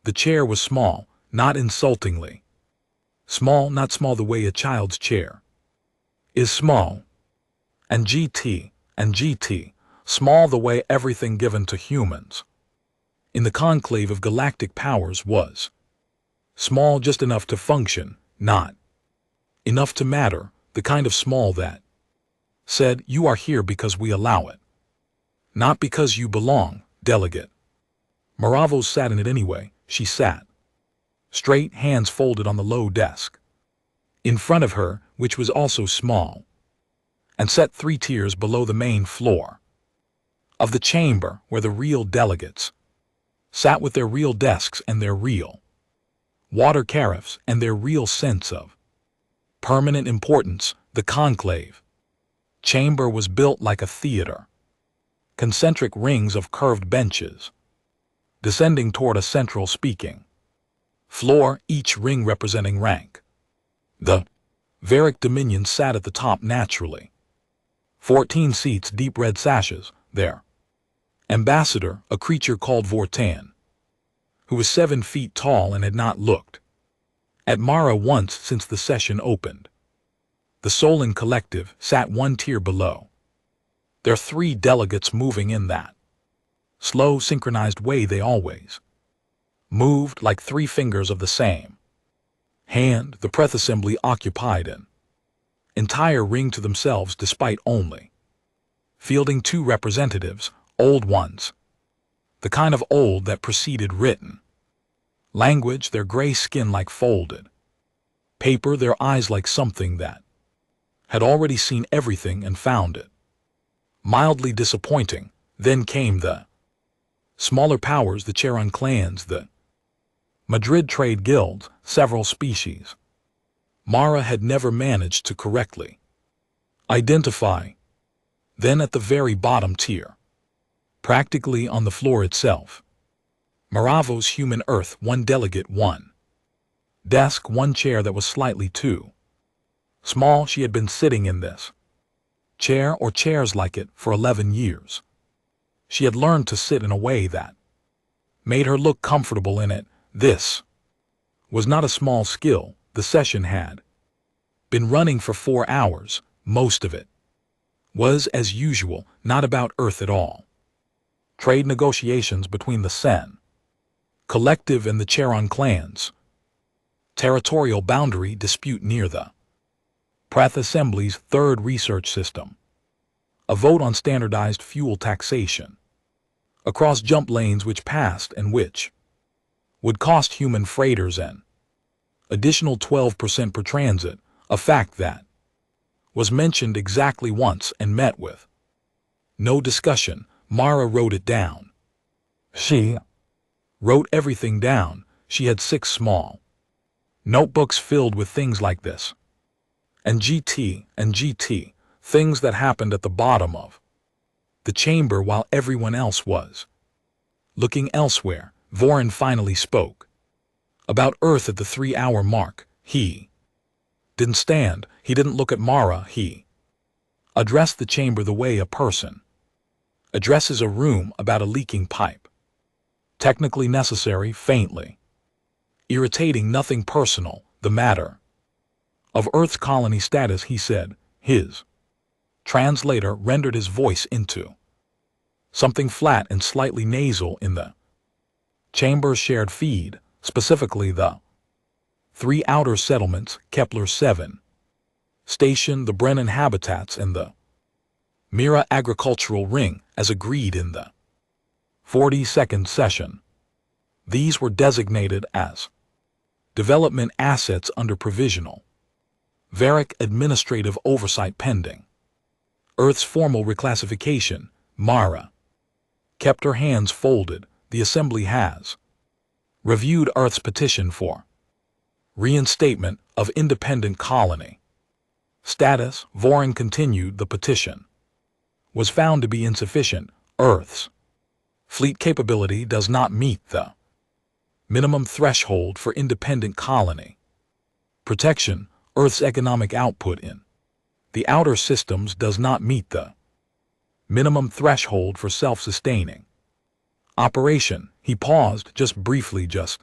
The chair was small, not insultingly. Small, not small the way a child's chair is small. And GT, small the way everything given to humans in the conclave of galactic powers was. Small just enough to function, not enough to matter, the kind of small that said, you are here because we allow it. Not because you belong, delegate. Maravos sat in it anyway. She sat straight, hands folded on the low desk in front of her, which was also small, and set 3 tiers below the main floor of the chamber where the real delegates sat with their real desks and their real water carafes and their real sense of permanent importance. The conclave chamber was built like a theater. Concentric rings of curved benches descending toward a central speaking floor, each ring representing rank. The Varick Dominion sat at the top naturally. 14 seats, deep red sashes, their ambassador, a creature called Vortan, who was 7 feet tall and had not looked at Mara once since the session opened. The Solon Collective sat 1 tier below. There 3 delegates moving in that slow, synchronized way they always moved, like 3 fingers of the same hand. The Preth Assembly occupied an entire ring to themselves despite only fielding 2 representatives, old ones, the kind of old that preceded written language, their gray skin like folded paper, their eyes like something that had already seen everything and found it mildly disappointing. Then came the smaller powers, the Charon clans, the Madrid trade guilds, several species Mara had never managed to correctly identify. Then at the very bottom tier, practically on the floor itself, Maravos Human Earth, 1 delegate, 1 desk, 1 chair that was slightly too small. She had been sitting in this chair or chairs like it for 11 years. She had learned to sit in a way that made her look comfortable in it. This was not a small skill. The session had been running for 4 hours. Most of it was, as usual, not about Earth at all. Trade negotiations between the Sen Collective and the Charon clans. Territorial boundary dispute near the Prath Assembly's 3rd research system. A vote on standardized fuel taxation across jump lanes which passed and which would cost human freighters an additional 12% per transit, a fact that was mentioned exactly once and met with no discussion. Mara wrote it down. She wrote everything down. She had 6 small notebooks filled with things like this. And GT, things that happened at the bottom of the chamber while everyone else was looking elsewhere. Vorin finally spoke about Earth at the 3-hour mark. He didn't stand. He didn't look at Mara. He addressed the chamber the way a person addresses a room about a leaking pipe. Technically necessary, faintly irritating, nothing personal. The matter of Earth's colony status, he said. His translator rendered his voice into something flat and slightly nasal in the chamber's shared feed, specifically the 3 outer settlements, Kepler 7 Station, the Brennan Habitats, and the Mira Agricultural Ring, as agreed in the 42nd session. These were designated as development assets under provisional Varick administrative oversight pending Earth's formal reclassification. Mara kept her hands folded. The Assembly has reviewed Earth's petition for reinstatement of independent colony status. Vorin continued. The petition was found to be insufficient. Earth's fleet capability does not meet the minimum threshold for independent colony protection. Earth's economic output in the outer systems does not meet the minimum threshold for self-sustaining operation. He paused just briefly, just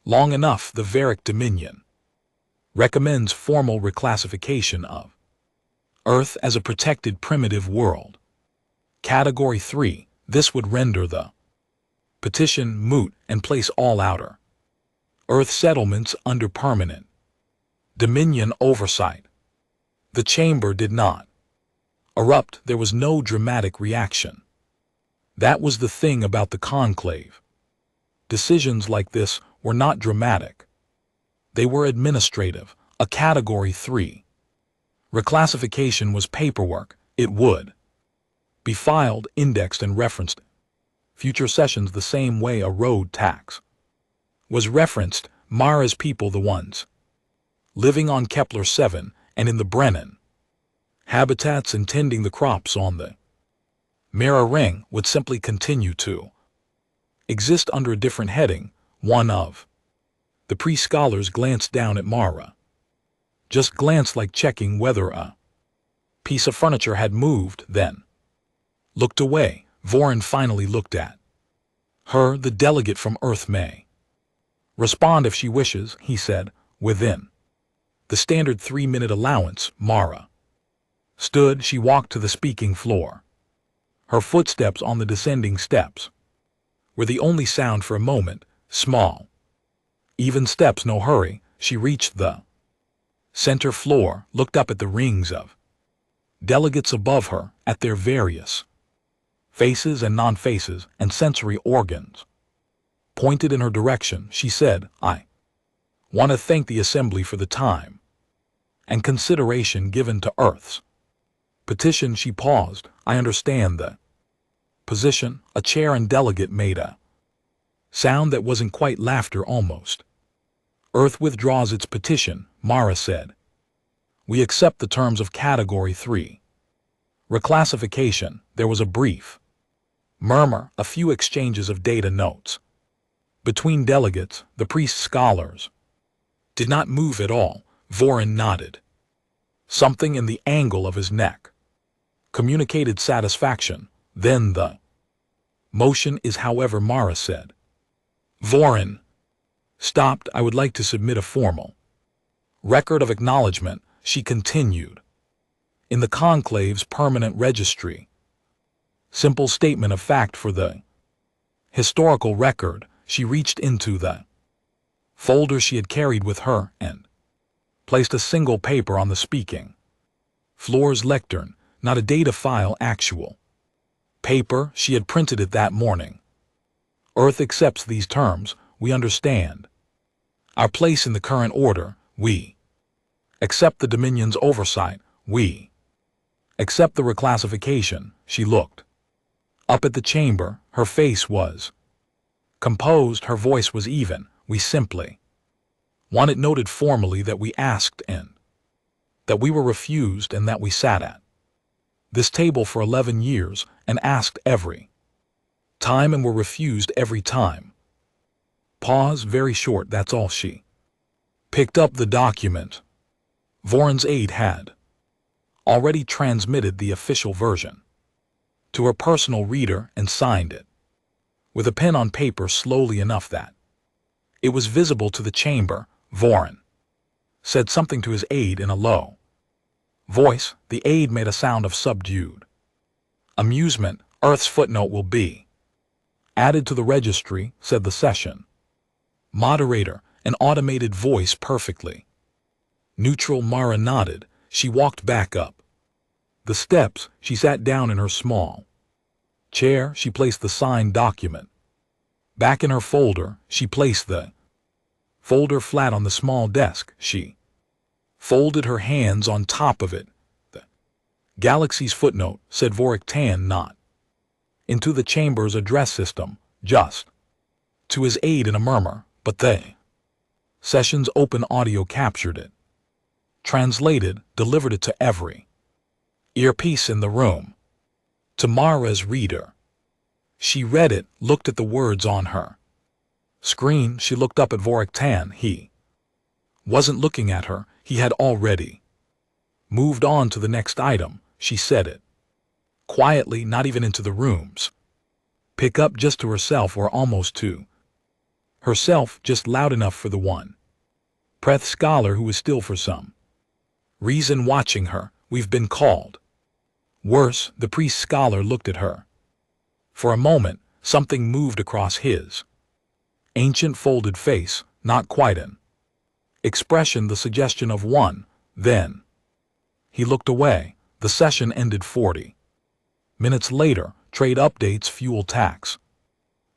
Long enough, the Varick Dominion recommends formal reclassification of Earth as a protected primitive world. Category 3, this would render the petition moot and place all outer Earth settlements under permanent Dominion oversight. The chamber did not erupt. There was no dramatic reaction. That was the thing about the conclave. Decisions like this were not dramatic. They were administrative, a Category 3. Reclassification was paperwork. It would be filed, indexed, and referenced. Future sessions the same way a road tax was referenced. Mara's people, the ones living on Kepler 7 and in the Brennan habitats and tending the crops on the Mara Ring, would simply continue to exist under a different heading, one of the pre-scholars glanced down at Mara. Just glanced, like checking whether a piece of furniture had moved, then looked away. Vorin finally looked at her. The delegate from Earth may respond if she wishes, he said, within the standard 3-minute allowance. Mara stood. She walked to the speaking floor. Her footsteps on the descending steps were the only sound for a moment. Small, even steps, no hurry. She reached the center floor, looked up at the rings of delegates above her, at their various faces and non-faces and sensory organs. Pointed in her direction, she said, "I want to thank the Assembly for the time and consideration given to Earth's petition." She paused. "I understand the position." A chair and delegate made a sound that wasn't quite laughter, almost. "Earth withdraws its petition," Mara said. "We accept the terms of Category 3. Reclassification." There was a brief murmur, a few exchanges of data notes between delegates. The pre-scholars did not move at all. Vorin nodded. Something in the angle of his neck communicated satisfaction. "Then the motion is, however," Mara said. Vorin stopped. "I would like to submit a formal record of acknowledgement," she continued, "in the conclave's permanent registry. Simple statement of fact for the historical record." She reached into the folder she had carried with her and placed a single paper on the speaking floor's lectern. Not a data file, actual paper. She had printed it that morning. "Earth accepts these terms. We understand our place in the current order. We accept the Dominion's oversight. We accept the reclassification." She looked up at the chamber. Her face was composed. Her voice was even. "We simply want it noted formally that we asked and that we were refused, and that we sat at this table for 11 years and asked every time and were refused every time." Pause, very short. "That's all." She picked up the document. Vorin's aide had already transmitted the official version to her personal reader and signed it with a pen on paper slowly enough that it was visible to the chamber. Vorin said something to his aide in a low voice. The aide made a sound of subdued amusement. "Earth's footnote will be added to the registry," said the session moderator, an automated voice perfectly neutral. Mara nodded. She walked back up the steps. She sat down in her small chair. She placed the signed document back in her folder. She placed the folder flat on the small desk. She folded her hands on top of it. "The Galaxy's footnote," said Vorik Tan, not into the chamber's address system, just to his aide in a murmur, but the session's open audio captured it, translated, delivered it to every earpiece in the room. To Mara's reader. She read it, looked at the words on her screen. She looked up at Vorik Tan. He wasn't looking at her. He had already moved on to the next item. She said it quietly, not even into the room's pick up, just to herself, or almost to Herself just loud enough for the one. Preth scholar who was still for some reason watching her. We've been called. Worse, the priest scholar looked at her. For a moment, something moved across his ancient folded face, not quite an expression, the suggestion of one. Then he looked away. The session ended 40 minutes later. Trade updates, fuel tax,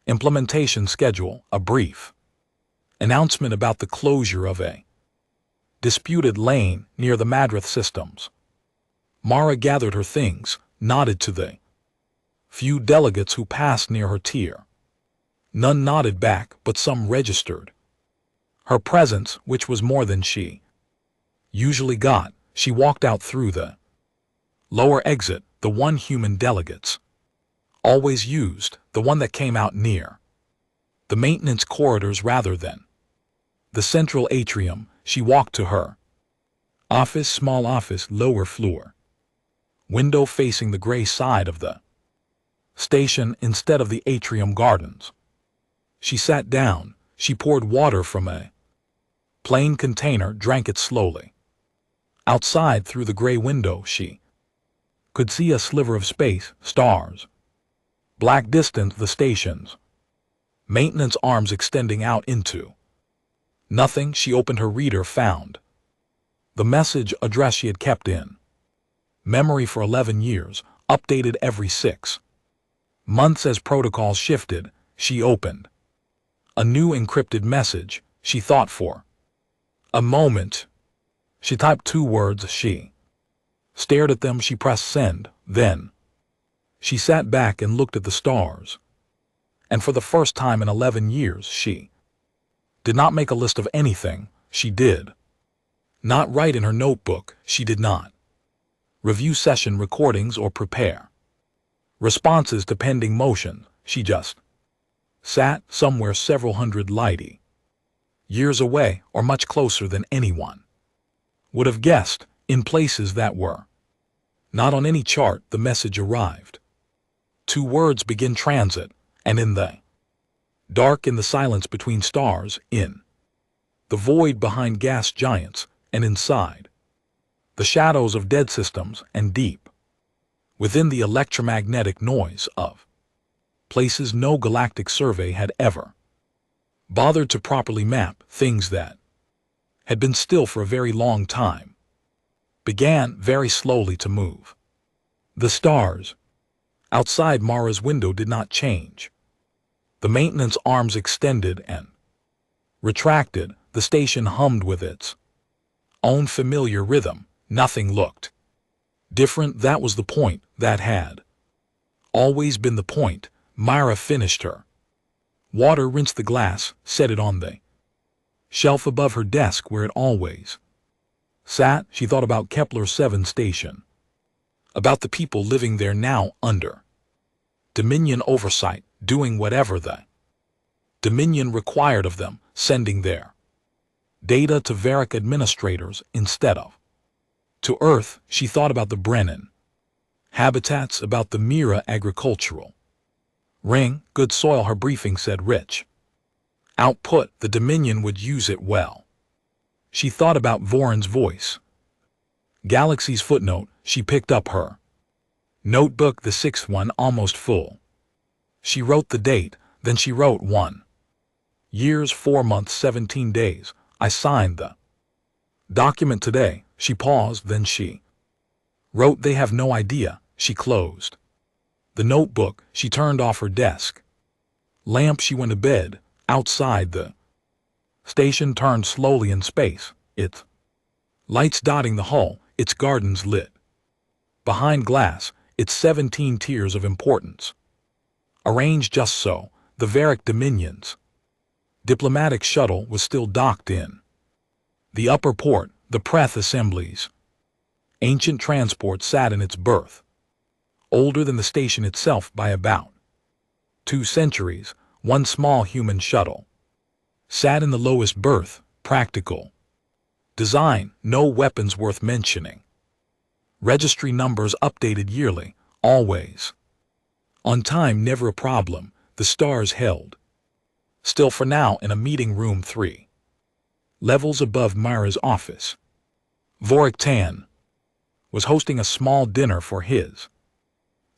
implementation schedule, a brief announcement about the closure of a disputed lane near the Madrath systems. Mara gathered her things, nodded to the few delegates who passed near her tier. None nodded back, but some registered her presence, which was more than she usually got. She walked out through the lower exit, the one human delegates always used, the one that came out near the maintenance corridors rather than the central atrium. She walked to her office, small office, lower floor, window facing the gray side of the station instead of the atrium gardens. She sat down. She poured water from a plain container, drank it slowly. Outside, through the gray window, she could see a sliver of space, stars, black distant, the stations, maintenance arms extending out into nothing. She opened her reader, found the message address she had kept in memory for 11 years, updated every 6 months as protocols shifted. She opened a new encrypted message. She thought for a moment. She typed 2 words. She stared at them. She pressed send. Then she sat back and looked at the stars. And for the first time in 11 years, she did not make a list of anything. She did not write in her notebook. She did not review session recordings or prepare responses to pending motion. She just sat somewhere several hundred light years away, or much closer than anyone would have guessed, in places that were not on any chart. The message arrived. 2 words: begin transit. And in the dark, in the silence between stars, in the void behind gas giants, and inside the shadows of dead systems, and deep within the electromagnetic noise of places no galactic survey had ever bothered to properly map, things that had been still for a very long time began very slowly to move. The stars outside Mara's window did not change. The maintenance arms extended and retracted. The station hummed with its own familiar rhythm. Nothing looked different. That was the point. That had always been the point. Mara finished her water, rinsed the glass, set it on the shelf above her desk where it always sat. She thought about Kepler 7 station, about the people living there now under Dominion oversight, doing whatever the Dominion required of them, sending their data to Varric administrators instead of to Earth. She thought about the Brennan habitats, about the Mira agricultural ring, good soil. Her briefing said rich output. The Dominion would use it well. She thought about Voron's voice. Galaxy's footnote. She picked up her notebook, the 6th one, almost full. She wrote the date, then she wrote 1 years, 4 months, 17 days. I signed the document today. She paused, then she wrote, they have no idea. She closed the notebook. She turned off her desk lamp. She went to bed. Outside, the station turned slowly in space, its lights dotting the hull, its gardens lit behind glass, its 17 tiers of importance arranged just so. The Varric Dominion's diplomatic shuttle was still docked in the upper port. The Preth Assembly's ancient transport sat in its berth, older than the station itself by about 2 centuries. One small human shuttle sat in the lowest berth, practical design, no weapons worth mentioning. Registry numbers updated yearly, always on time, never a problem. The stars held Still for now in a meeting room 3 levels above Myra's office. Vorik Tan was hosting a small dinner for his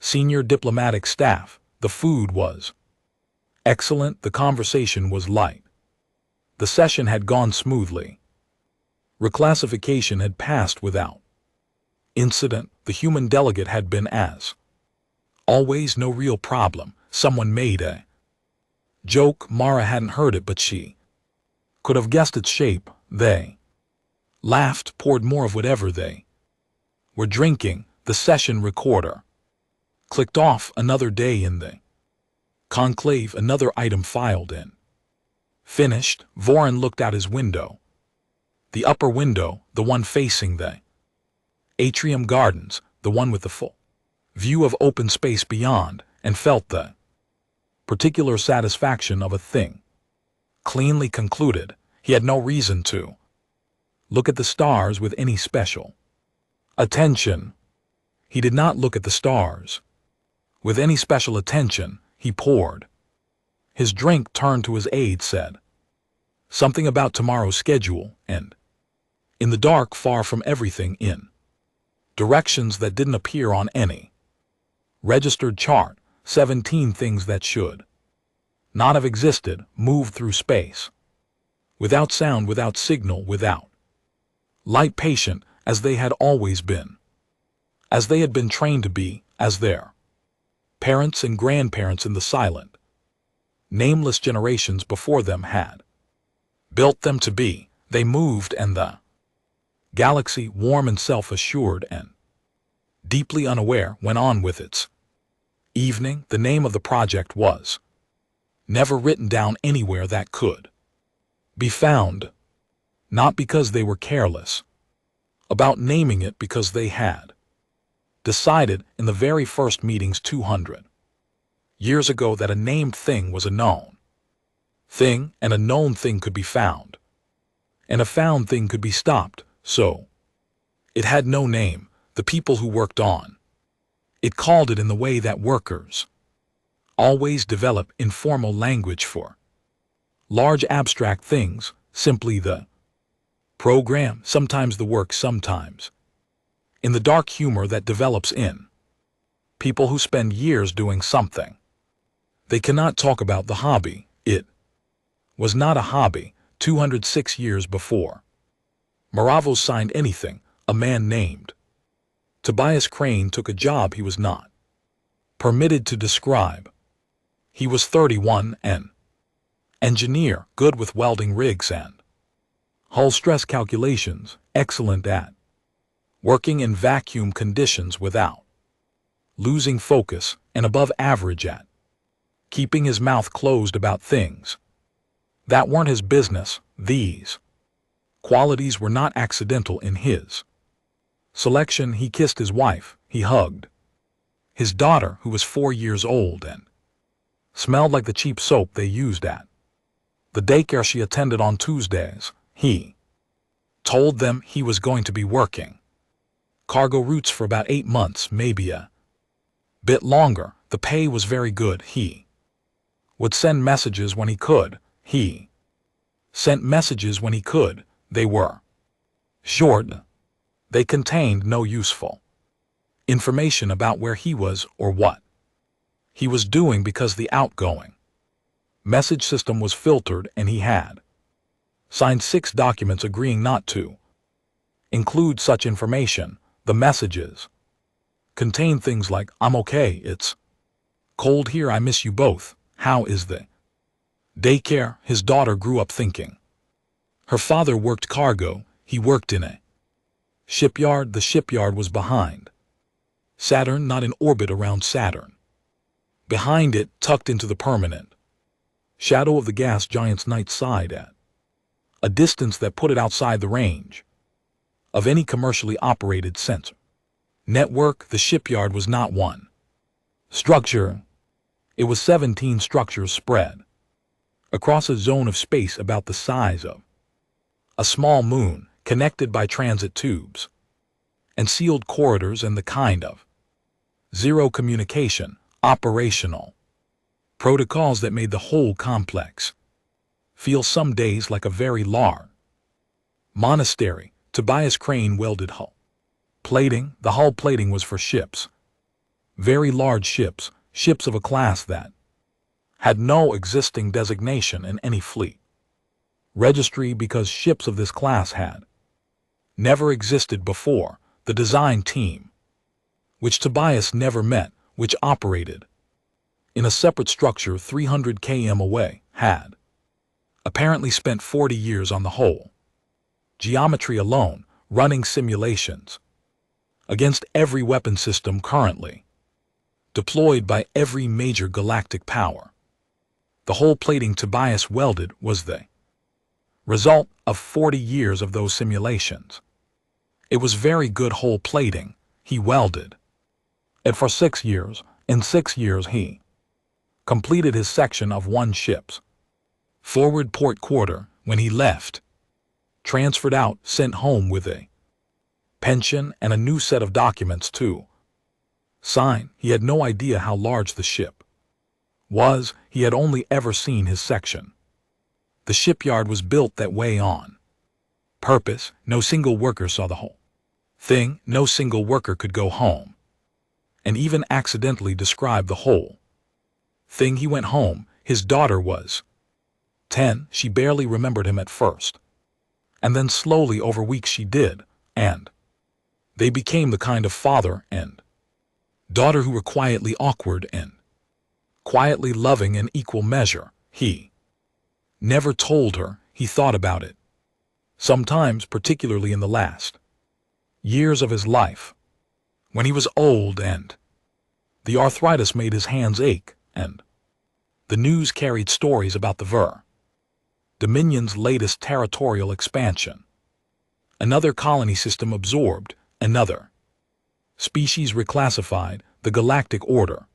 senior diplomatic staff. The food was excellent, the conversation was light. The session had gone smoothly. Reclassification had passed without incident. The human delegate had been as always no real problem. Someone made a joke. Mara hadn't heard it, but she could have guessed its shape. They laughed, poured more of whatever they were drinking. The session recorder clicked off. Another day in the conclave, another item filed in. Finished. Vorin looked out his window. The upper window, the one facing the atrium gardens, the one with the full view of open space beyond, and felt the particular satisfaction of a thing cleanly concluded. He had no reason to look at the stars with any special attention. He did not look at the stars with any special attention. He poured his drink, turned to his aide, said something about tomorrow's schedule, and in the dark, far from everything, in directions that didn't appear on any registered chart, 17 things that should not have existed, moved through space, without sound, without signal, without light, patient as they had always been, as they had been trained to be, as their parents and grandparents in the silent, nameless generations before them had built them to be. They moved, and the galaxy, warm and self-assured and deeply unaware, went on with its evening. The name of the project was never written down anywhere that could be found, not because they were careless about naming it, because they had decided in the very first meetings 200 years ago that a named thing was a known thing, and a known thing could be found, and a found thing could be stopped. So it had no name. The people who worked on it called it in the way that workers always develop informal language for large abstract things, simply the program, sometimes the work, sometimes in the dark humor that develops in people who spend years doing something. They cannot talk about the hobby. It was not a hobby. 206 years before Maravos signed anything, a man named Tobias Crane took a job he was not permitted to describe. He was 31, an engineer, good with welding rigs and hull stress calculations, excellent at working in vacuum conditions without losing focus, and above average at keeping his mouth closed about things that weren't his business. These qualities were not accidental in his selection. He kissed his wife. He hugged his daughter, who was 4 years old and smelled like the cheap soap they used at the daycare she attended on Tuesdays. He told them he was going to be working cargo routes for about 8 months, maybe a bit longer. The pay was very good. He would send messages when he could. He sent messages when he could. They were short. They contained no useful information about where he was or what he was doing, because the outgoing message system was filtered, and he had signed 6 documents agreeing not to include such information. The messages contained things like, "I'm okay, it's cold here, I miss you both, how is the daycare?" His daughter grew up thinking her father worked cargo. He worked in a shipyard. The shipyard was behind Saturn, not in orbit around Saturn. Behind it, tucked into the permanent shadow of the gas giant's night side, at a distance that put it outside the range of any commercially operated sensor network. The shipyard was not one structure. It was 17 structures spread across a zone of space about the size of a small moon, connected by transit tubes and sealed corridors, and the kind of zero communication operational protocols that made the whole complex feels some days like a very large monastery. Tobias Crane welded hull plating. The hull plating was for ships. Very large ships, ships of a class that had no existing designation in any fleet registry because ships of this class had never existed before. The design team, which Tobias never met, which operated in a separate structure 300 km away, had apparently spent 40 years on the whole geometry alone, running simulations against every weapon system currently deployed by every major galactic power. The whole plating Tobias welded was the result of 40 years of those simulations. It was very good whole plating. He welded it for 6 years. In 6 years he completed his section of one ship's forward port quarter. When he left, transferred out, sent home with a pension and a new set of documents to sign. He had no idea how large the ship was. He had only ever seen his section. The shipyard was built that way on purpose. No single worker saw the whole thing. No single worker could go home and even accidentally describe the whole thing. He went home. His daughter was 10. She barely remembered him at first, and then slowly over weeks she did, and they became the kind of father and daughter who were quietly awkward and quietly loving in equal measure. He never told her. He thought about it sometimes, particularly in the last years of his life, when he was old and the arthritis made his hands ache, and the news carried stories about the Dominion's latest territorial expansion. Another colony system absorbed, another species reclassified, the Galactic Order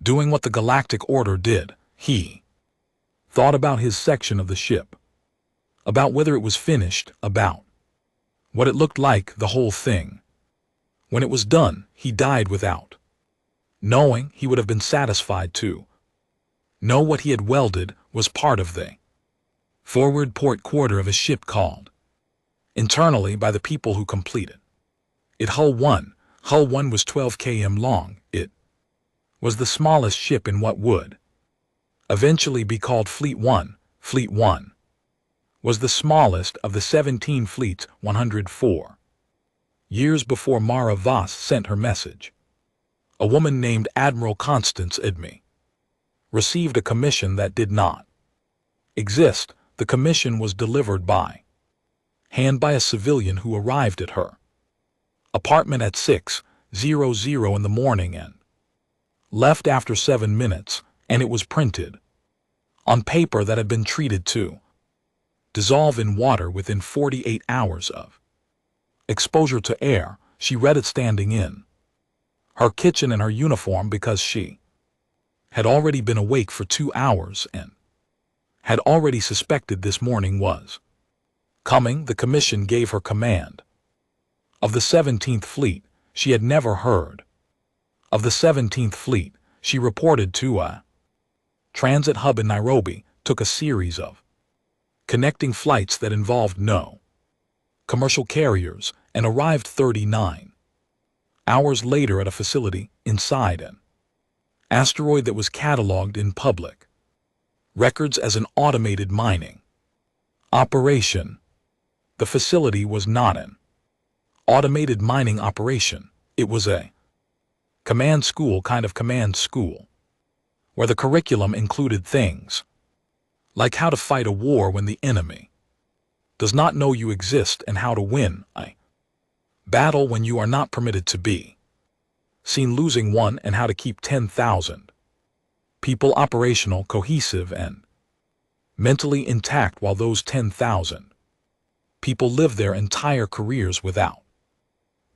doing what the Galactic Order did. He thought about his section of the ship, about whether it was finished, about what it looked like, the whole thing. When it was done, he died without knowing. He would have been satisfied to know what he had welded was part of the forward port quarter of a ship called internally by the people who completed it Hull 1. Hull 1 was 12 km long. It was the smallest ship in what would eventually be called Fleet 1. Fleet 1 was the smallest of the 17 fleets 104 years before Mara Voss sent her message. A woman named Admiral Constance Idme received a commission that did not exist. The commission was delivered by hand by a civilian who arrived at her apartment at 6:00 in the morning and left after 7 minutes, and it was printed on paper that had been treated to dissolve in water within 48 hours of exposure to air. She read it standing in her kitchen in her uniform because she had already been awake for 2 hours and had already suspected this morning was coming. The commission gave her command of the 17th Fleet. She had never heard of the 17th Fleet. She reported to a transit hub in Nairobi, took a series of connecting flights that involved no commercial carriers, and arrived 39 hours later at a facility inside an asteroid that was cataloged in public records as an automated mining operation. The facility was not an automated mining operation. It was a command school, kind of command school, where the curriculum included things like how to fight a war when the enemy does not know you exist, and how to win a battle when you are not permitted to be seen losing one, and how to keep 10,000 people operational, cohesive, and mentally intact while those 10,000 people live their entire careers without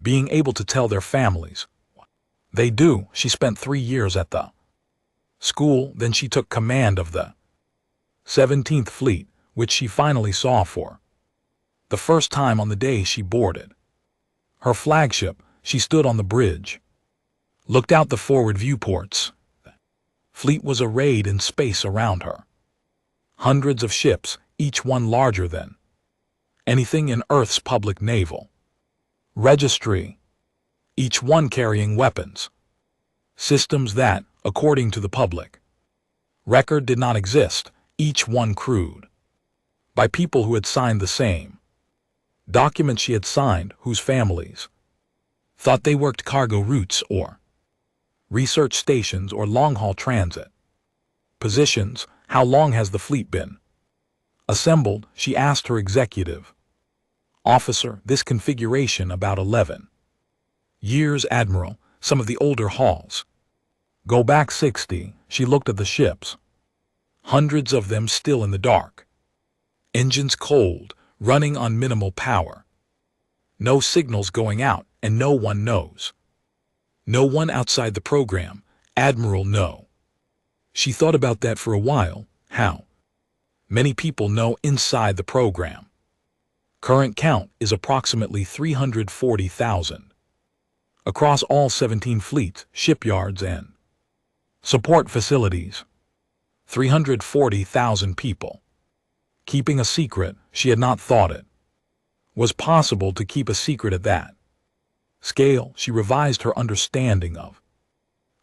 being able to tell their families what they do. She spent 3 years at the school, then she took command of the 17th Fleet, which she finally saw for the first time on the day she boarded her flagship. She stood on the bridge, looked out the forward viewports. The fleet was arrayed in space around her. Hundreds of ships, each one larger than anything in Earth's public naval registry, each one carrying weapons. Systems that, according to the public record, did not exist, each one crewed by people who had signed the same documents she had signed, whose families thought they worked cargo routes or research stations or long-haul transit positions. How long has the fleet been assembled? She asked her executive officer. This configuration about 11 years, Admiral. Some of the older hulls go back 60. She looked at the ships, hundreds of them still in the dark, engines cold, running on minimal power, no signals going out, and no one knows. No one outside the program, Admiral, no. She thought about that for a while. How many people know inside the program? Current count is approximately 340,000. Across all 17 fleets, shipyards, and support facilities. 340,000 people. Keeping a secret, she had not thought it was possible to keep a secret at that scale. She revised her understanding of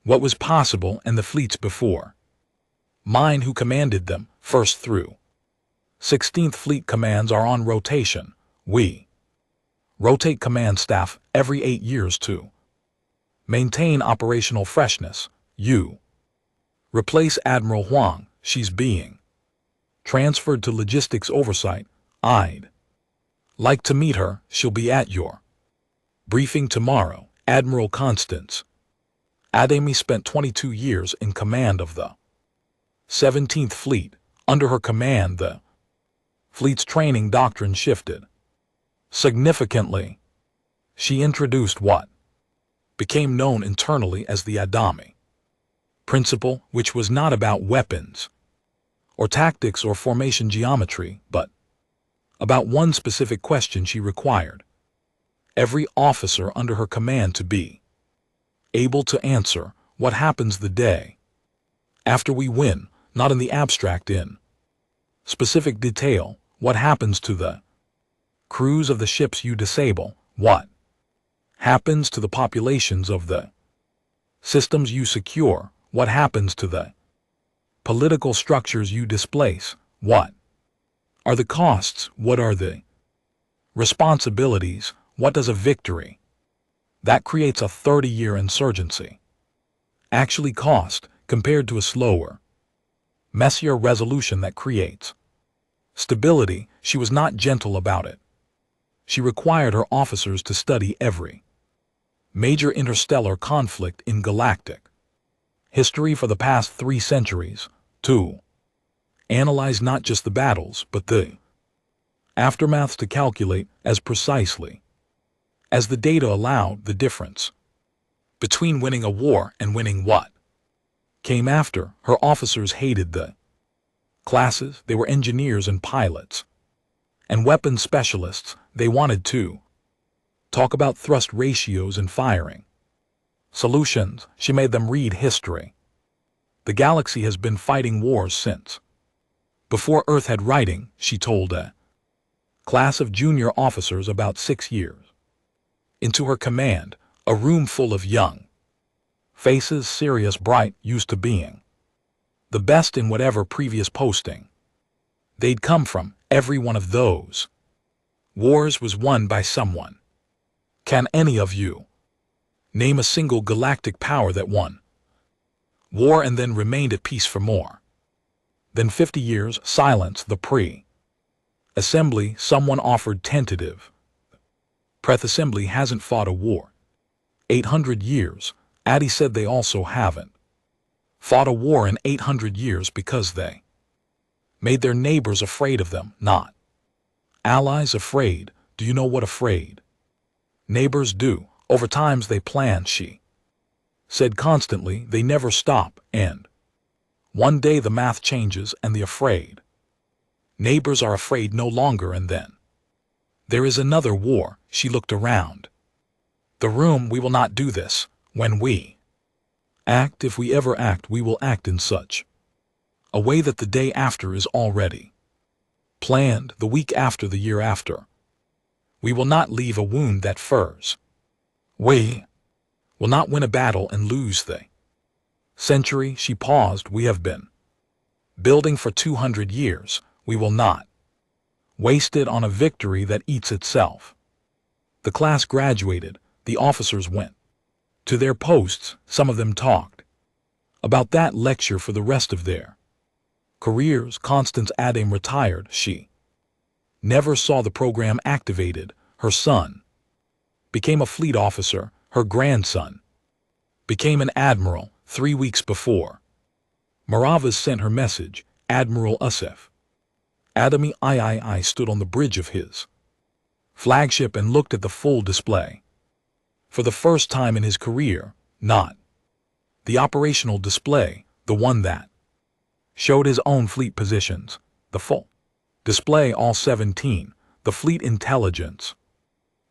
what was possible and the fleets before mine who commanded them. First through 16th Fleet commands are on rotation. We rotate command staff every 8 years to maintain operational freshness. You replace Admiral Huang. She's being transferred to logistics oversight. I'd like to meet her. She'll be at your briefing tomorrow. Admiral Constance Ademi spent 22 years in command of the 17th Fleet. Under her command, the fleet's training doctrine shifted significantly. She introduced what became known internally as the Adami principle, which was not about weapons or tactics or formation geometry, but about one specific question. She required every officer under her command to be able to answer, what happens the day after we win, not in the abstract, in specific detail. What happens to the crews of the ships you disable? What happens to the populations of the systems you secure? What happens to the political structures you displace? What are the costs? What are the responsibilities? What does a victory that creates a 30-year insurgency actually cost compared to a slower, messier resolution that creates stability? She was not gentle about it. She required her officers to study every major interstellar conflict in galactic history for the past 3 centuries, to analyze not just the battles but the aftermaths, to calculate as precisely as the data allowed the difference between winning a war and winning what came after. Her officers hated the classes. They were engineers and pilots and weapons specialists. They wanted to talk about thrust ratios and firing solutions. She made them read history. The galaxy has been fighting wars since before Earth had writing, she told a class of junior officers about 6 years into her command, a room full of young faces, serious, bright, used to being the best in whatever previous posting they'd come from. Every one of those wars was won by someone. Can any of you name a single galactic power that won war and then remained at peace for more than 50 years? Silence. The pre-assembly, someone offered tentative. Pre-assembly hasn't fought a war 800 years. Addie said they also haven't fought a war in 800 years because they made their neighbors afraid of them, not allies. Afraid. Do you know what afraid neighbors do? Over times they plan, she said constantly. They never stop, and one day the math changes and the afraid neighbors are afraid no longer, and then there is another war. She looked around the room. We will not do this. When we act, if we ever act, we will act in such a way that the day after is already planned, the week after, the year after. We will not leave a wound that furs. We will not win a battle and lose the century. She paused. We have been building for 200 years. We will not waste it on a victory that eats itself. The class graduated. The officers went to their posts. Some of them talked about that lecture for the rest of their careers. Constance Adam retired. She never saw the program activated. Her son became a fleet officer. Her grandson became an admiral 3 weeks before. Maravas sent her message. Admiral Usef Adami III stood on the bridge of his flagship and looked at the full display. For the first time in his career, not the operational display, the one that showed his own fleet positions, the full display, all 17, the fleet intelligence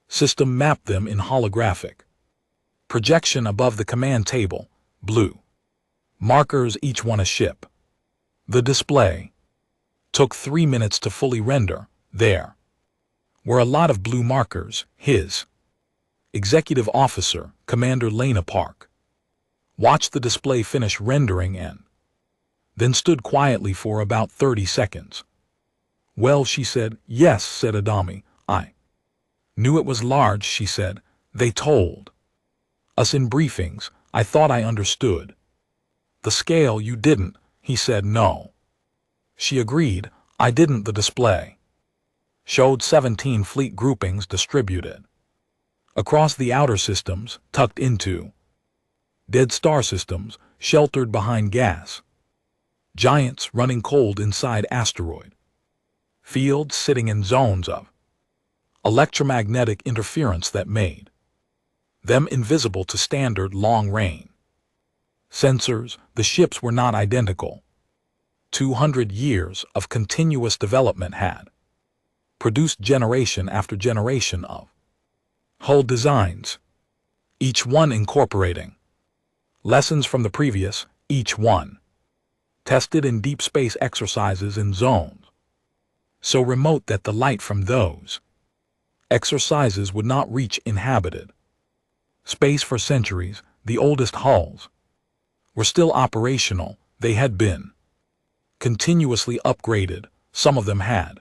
system mapped them in holographic projection above the command table, blue markers, each one a ship. The display took 3 minutes to fully render. There were a lot of blue markers. His executive officer, Commander Lena Park, watched the display finish rendering and then stood quietly for about 30 seconds. Well, she said. Yes, said Adami. I knew it was large, she said. They told us in briefings. I thought I understood the scale. You didn't, he said. No. She agreed. I didn't. The display showed 17 fleet groupings distributed across the outer systems, tucked into dead star systems, sheltered behind gas giants, running cold inside asteroid fields, sitting in zones of electromagnetic interference that made them invisible to standard long-range sensors. The ships were not identical. 200 years of continuous development had produced generation after generation of hull designs, each one incorporating lessons from the previous, each one tested in deep space exercises in zones so remote that the light from those exercises would not reach inhabited space for centuries. The oldest hulls were still operational. They had been continuously upgraded. Some of them had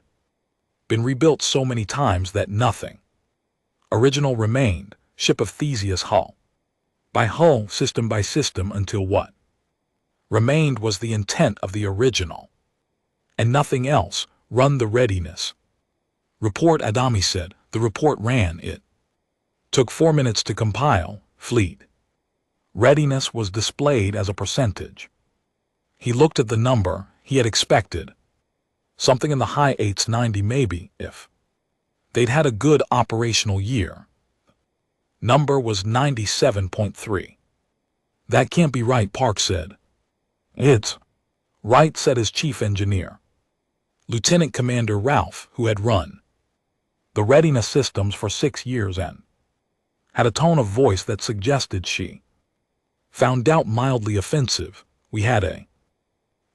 been rebuilt so many times that nothing original remained. Ship of Theseus, hull by hull, system by system, until what remained was the intent of the original and nothing else. Run the readiness report, Adami said. The report ran. It took 4 minutes to compile. Fleet readiness was displayed as a percentage. He looked at the number. He had expected something in the high 80s, 90 maybe, if they'd had a good operational year. Number was 97.3. That can't be right, Park said. It's right, said his chief engineer, Lieutenant Commander Ralph, who had run the readiness systems for 6 years and had a tone of voice that suggested she found doubt mildly offensive. We had a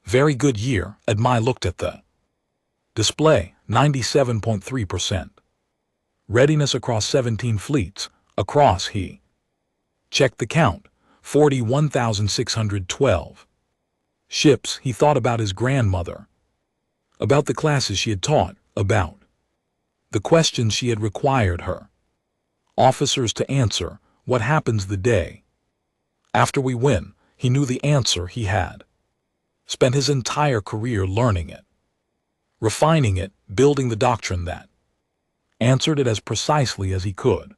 very good year. Admi looked at the display. 97.3%. Readiness across 17 fleets. Across, he checked the count. 41,612 ships. He thought about his grandmother, about the classes she had taught, about the questions she had required her officers to answer. What happens the day after we win? He knew the answer. He had spent his entire career learning it, refining it, building the doctrine that answered it as precisely as he could.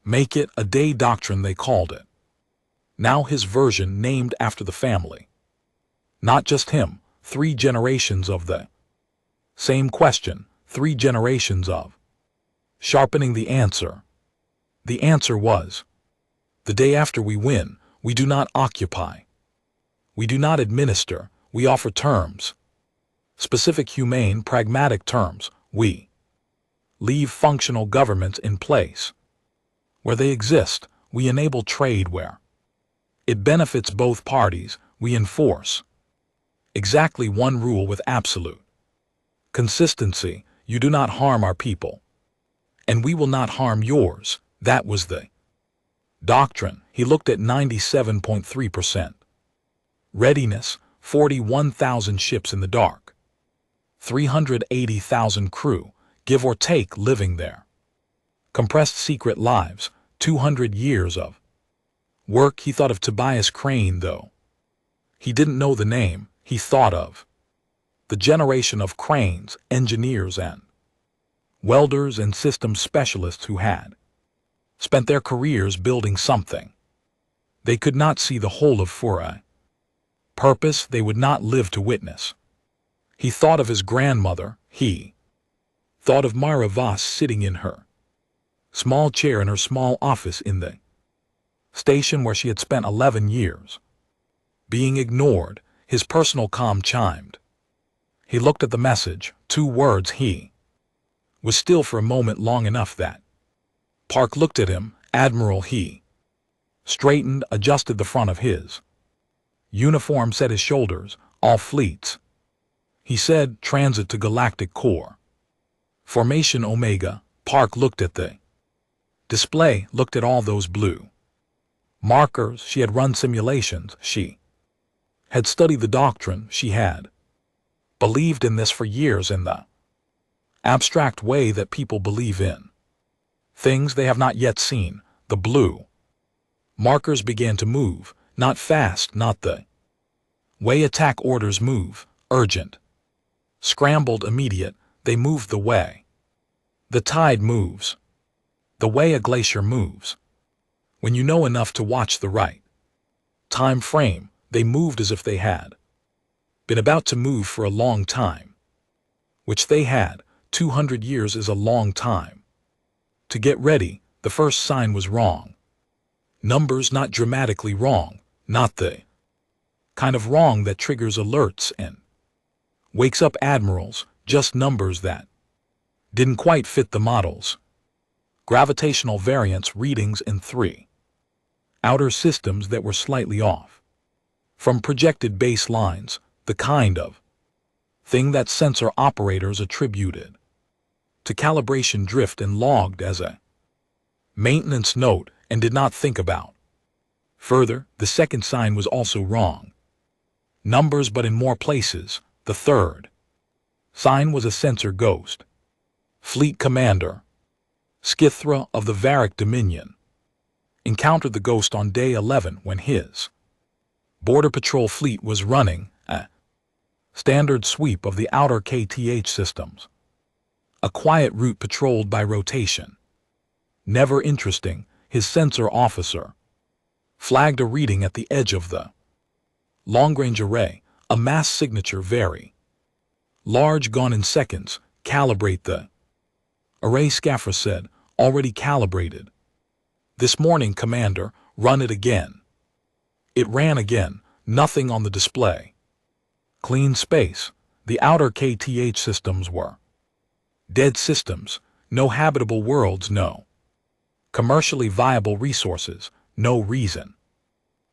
Make it a day doctrine, they called it. Now his version, named after the family. Not just him, 3 generations of the same question, 3 generations of sharpening the answer. The answer was, the day after we win, we do not occupy. We do not administer. We offer terms. Specific, humane, pragmatic terms. We leave functional governments in place. Where they exist, we enable trade where it benefits both parties. We enforce Exactly one rule with absolute consistency: you do not harm our people, and we will not harm yours. That was the doctrine. He looked at 97.3%. Readiness: 41,000 ships in the dark. 380,000 crew, give or take, living there. Compressed secret lives, 200 years of work. He thought of Tobias Crane, though. He didn't know the name. He thought of the generation of cranes, engineers and welders and systems specialists who had spent their careers building something. They could not see the whole of for a purpose they would not live to witness. He thought of his grandmother. He thought of Myra Voss sitting in her small chair in her small office in the station where she had spent 11 years. Being ignored, his personal comm chimed. He looked at the message, 2 words. He was still for a moment, long enough that Park looked at him. Admiral. He straightened, adjusted the front of his uniform, set his shoulders. All fleets. He said, transit to Galactic Core. Formation Omega. Park looked at the display, looked at all those blue markers. She had run simulations. She had studied the doctrine. She had believed in this for years in the abstract way that people believe in things they have not yet seen. The blue markers began to move, not fast, not the way attack orders move, urgent, scrambled, immediate. They moved the way the tide moves, the way a glacier moves. When you know enough to watch the right time frame, they moved as if they had been about to move for a long time, which they had. 200 years is a long time. To get ready, the first sign was wrong. Numbers not dramatically wrong, not the kind of wrong that triggers alerts and wakes up admirals, just numbers that didn't quite fit the models. Gravitational variance readings in 3 outer systems that were slightly off from projected baselines, the kind of thing that sensor operators attributed to calibration drift and logged as a maintenance note and did not think about. Further, the second sign was also wrong. Numbers, but in more places. The third sign was a sensor ghost. Fleet Commander Skithra of the Varric Dominion encountered the ghost on day 11 when his Border Patrol fleet was running a standard sweep of the outer KTH systems. A quiet route patrolled by rotation. Never interesting, his sensor officer flagged a reading at the edge of the long-range array, a mass signature very large, gone in seconds. Calibrate the array, Scafra said. Already calibrated. This morning, Commander, run it again. It ran again, nothing on the display. Clean space. The outer KTH systems were dead systems, no habitable worlds, no commercially viable resources, no reason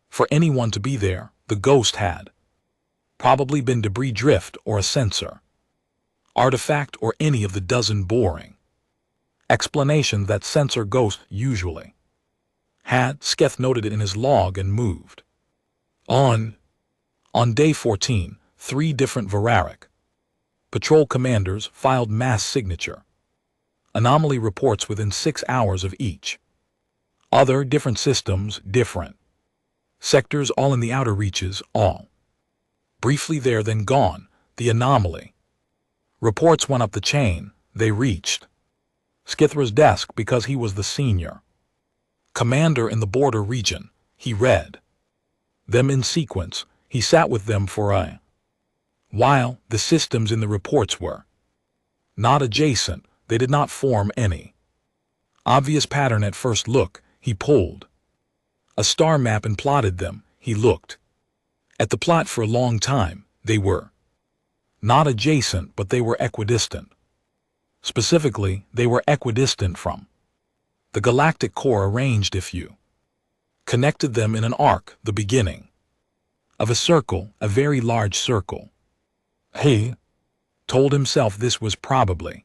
for anyone to be there. The ghost had probably been debris drift or a sensor artifact or any of the dozen boring explanations that sensor ghost usually had. Sketh noted it in his log and moved on. On day 14, 3 different Varric patrol commanders filed mass signature anomaly reports within 6 hours of each other. Different systems, different sectors, all in the outer reaches, all briefly there, then gone. The anomaly reports went up the chain. They reached Skithra's desk because he was the senior commander in the border region. He read them in sequence. He sat with them for a while. The systems in the reports were not adjacent. They did not form any obvious pattern at first look. He pulled a star map and plotted them. He looked at the plot for a long time. They were not adjacent, but they were equidistant. Specifically, they were equidistant from the galactic core, arranged if you connected them in an arc, the beginning of a circle, a very large circle. He told himself this was probably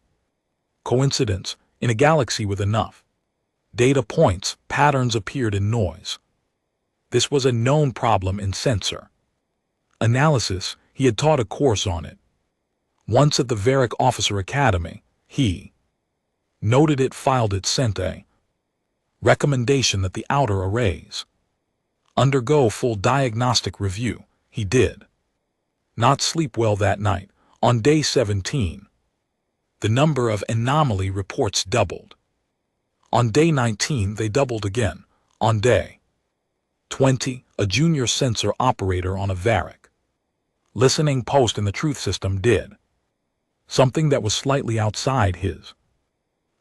coincidence. In a galaxy with enough data points, patterns appeared in noise. This was a known problem in sensor analysis. He had taught a course on it once at the Varric Officer Academy. He noted it, filed it, sent a recommendation that the outer arrays undergo full diagnostic review. He did not sleep well that night. On day 17, the number of anomaly reports doubled. On day 19, they doubled again. On day 20, a junior sensor operator on a Varric listening post in the truth system did something that was slightly outside his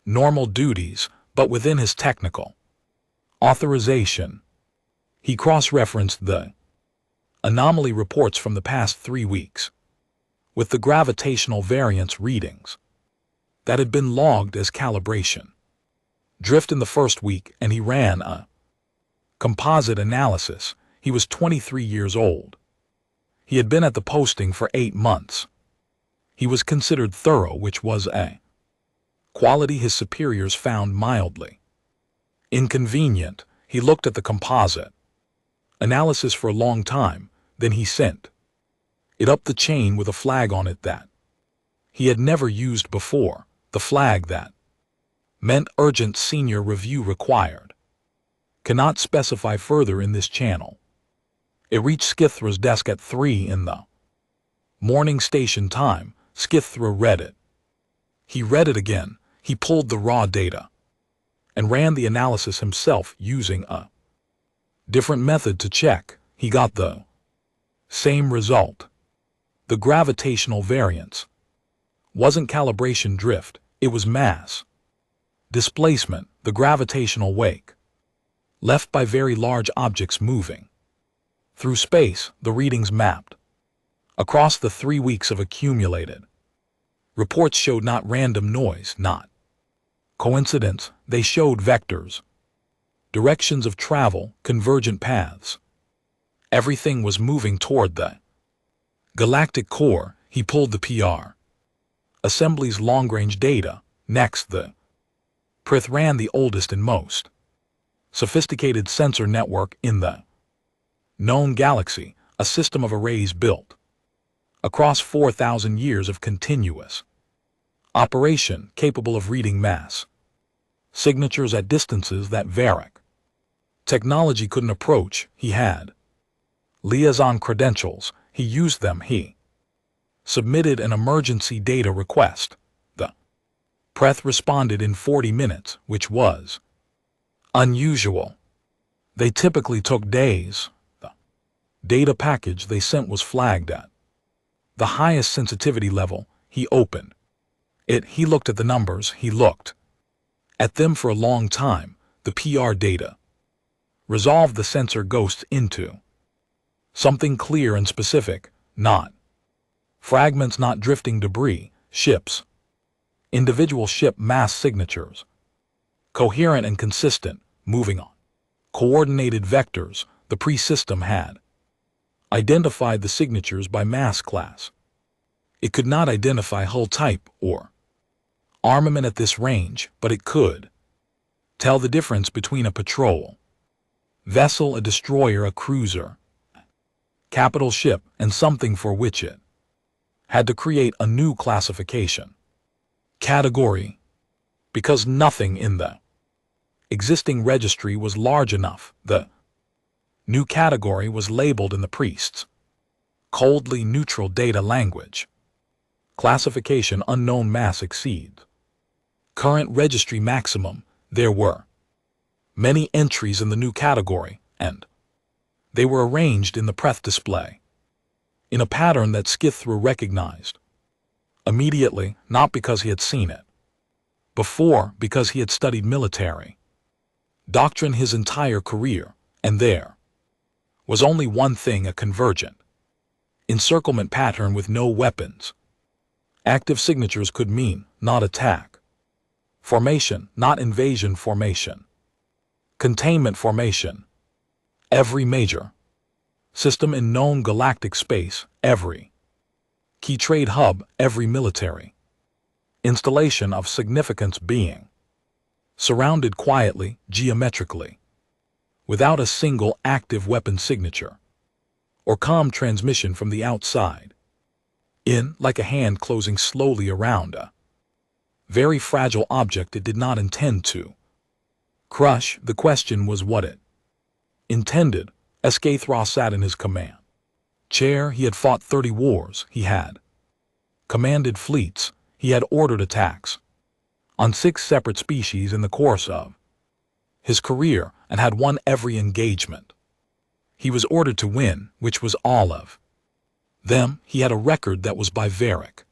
normal duties, but within his technical authorization. He cross-referenced the anomaly reports from the past 3 weeks with the gravitational variance readings that had been logged as calibration drift in the first week, and he ran a composite analysis. He was 23 years old. He had been at the posting for 8 months. He was considered thorough, which was a quality his superiors found mildly inconvenient. He looked at the composite analysis for a long time, then he sent it up the chain with a flag on it that he had never used before, the flag that meant urgent senior review required. Cannot specify further in this channel. It reached Skithra's desk at 3 in the morning station time. Skithra read it. He read it again. He pulled the raw data and ran the analysis himself using a different method to check. He got the same result. The gravitational variance wasn't calibration drift, it was mass displacement, the gravitational wake left by very large objects moving through space. The readings mapped across the 3 weeks of accumulated reports showed not random noise, not coincidence. They showed vectors, directions of travel, convergent paths. Everything was moving toward the galactic core. He pulled the PR assembly's long-range data. Next, the Prith ran the oldest and most sophisticated sensor network in the known galaxy, a system of arrays built across 4,000 years of continuous operation, capable of reading mass signatures at distances that Varric technology couldn't approach. He had liaison credentials. He used them. He submitted an emergency data request. The Preth responded in 40 minutes, which was unusual. They typically took days. The data package they sent was flagged at the highest sensitivity level. He opened it. He looked at the numbers. He looked at them for a long time. The PR data resolved the sensor ghosts into something clear and specific, not fragments, not drifting debris, ships, individual ship mass signatures, coherent and consistent, moving on coordinated vectors. The pre-system had identified the signatures by mass class. It could not identify hull type or armament at this range, but it could tell the difference between a patrol vessel, a destroyer, a cruiser, capital ship, and something for which it had to create a new classification category, because nothing in the existing registry was large enough. The new category was labeled in the priest's coldly neutral data language. Classification unknown, mass exceeds current registry maximum. There were many entries in the new category, and they were arranged in the Preth display in a pattern that Skithra recognized immediately, not because he had seen it before, because he had studied military doctrine his entire career, and there was only one thing: a convergent encirclement pattern with no weapons. Active signatures could mean not attack formation, not invasion formation, containment formation. Every major system in known galactic space, every Key trade hub, every military installation of significance being surrounded quietly, geometrically, without a single active weapon signature or comm transmission from the outside, in like a hand closing slowly around a very fragile object it did not intend to crush. The question was what it intended. Escathra sat in his command chair. He had fought 30 wars. He had commanded fleets. He had ordered attacks on 6 separate species in the course of his career and had won every engagement he was ordered to win, which was all of them. He had a record that was by Varric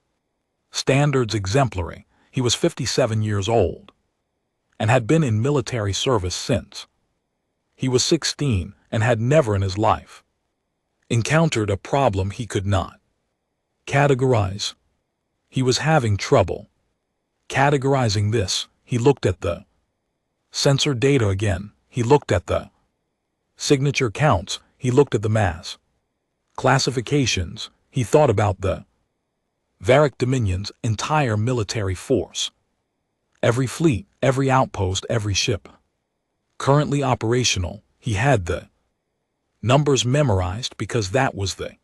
standards exemplary. He was 57 years old and had been in military service since he was 16 and had never in his life encountered a problem he could not categorize. He was having trouble categorizing this. He looked at the sensor data again. He looked at the signature counts. He looked at the mass classifications. He thought about the Varric Dominion's entire military force. Every fleet, every outpost, every ship currently operational. He had the numbers memorized because that was the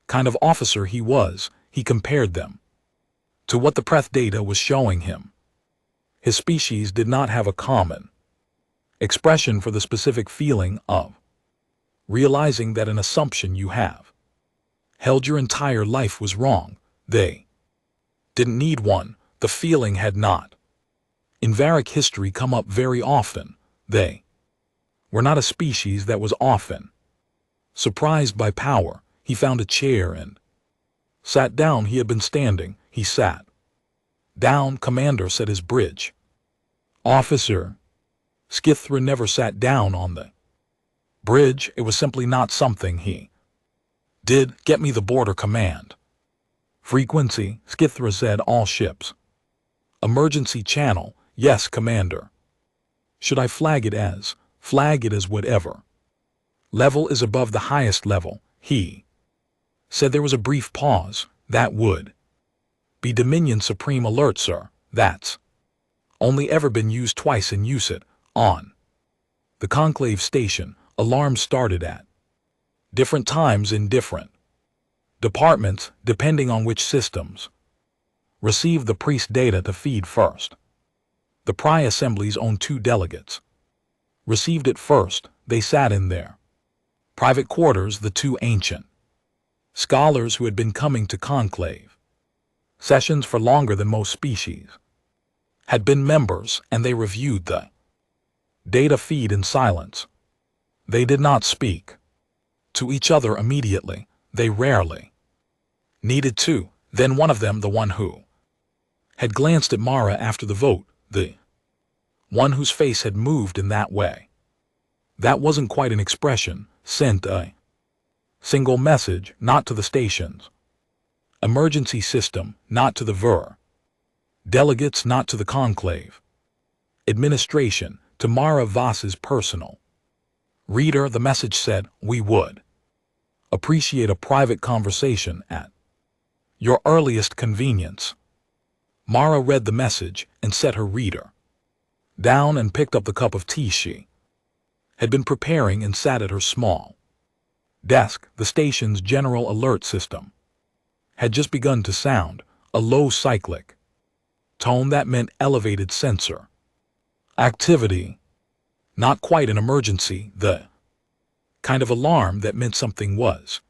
kind of officer he was. He compared them to what the Preth data was showing him. His species did not have a common expression for the specific feeling of realizing that an assumption you have held your entire life was wrong. They didn't need one. The feeling had not in Varric history come up very often. They were not a species that was often surprised by power. He found a chair and sat down. He had been standing. He sat down. Commander said his bridge officer. Skithra never sat down on the bridge. It was simply not something he did. Get me the border command frequency, Skithra said. All ships. Emergency channel. Yes, Commander. Should I flag it as? Flag it as whatever level is above the highest level. He said. There was a brief pause. That would be Dominion Supreme Alert, sir. That's only ever been used twice and use it on the Conclave station. Alarms started at different times in different departments, depending on which systems received the priest data to feed first. The Pry Assembly's own 2 delegates received it first. They sat in their private quarters. The 2 ancient scholars who had been coming to conclave sessions for longer than most species had been members, and they reviewed the data feed in silence. They did not speak to each other immediately. They rarely needed to. Then one of them, the one who had glanced at Mara after the vote, the one whose face had moved in that way, that wasn't quite an expression, sent a single message, not to the station's emergency system, not to the VER delegates, not to the conclave administration, to Mara Voss's personal reader. The message said, "We would appreciate a private conversation at your earliest convenience." Mara read the message and set her reader down and picked up the cup of tea she had been preparing and sat at her small desk. The station's general alert system had just begun to sound, a low cyclic tone that meant elevated sensor activity. Not quite an emergency, the kind of alarm that meant something was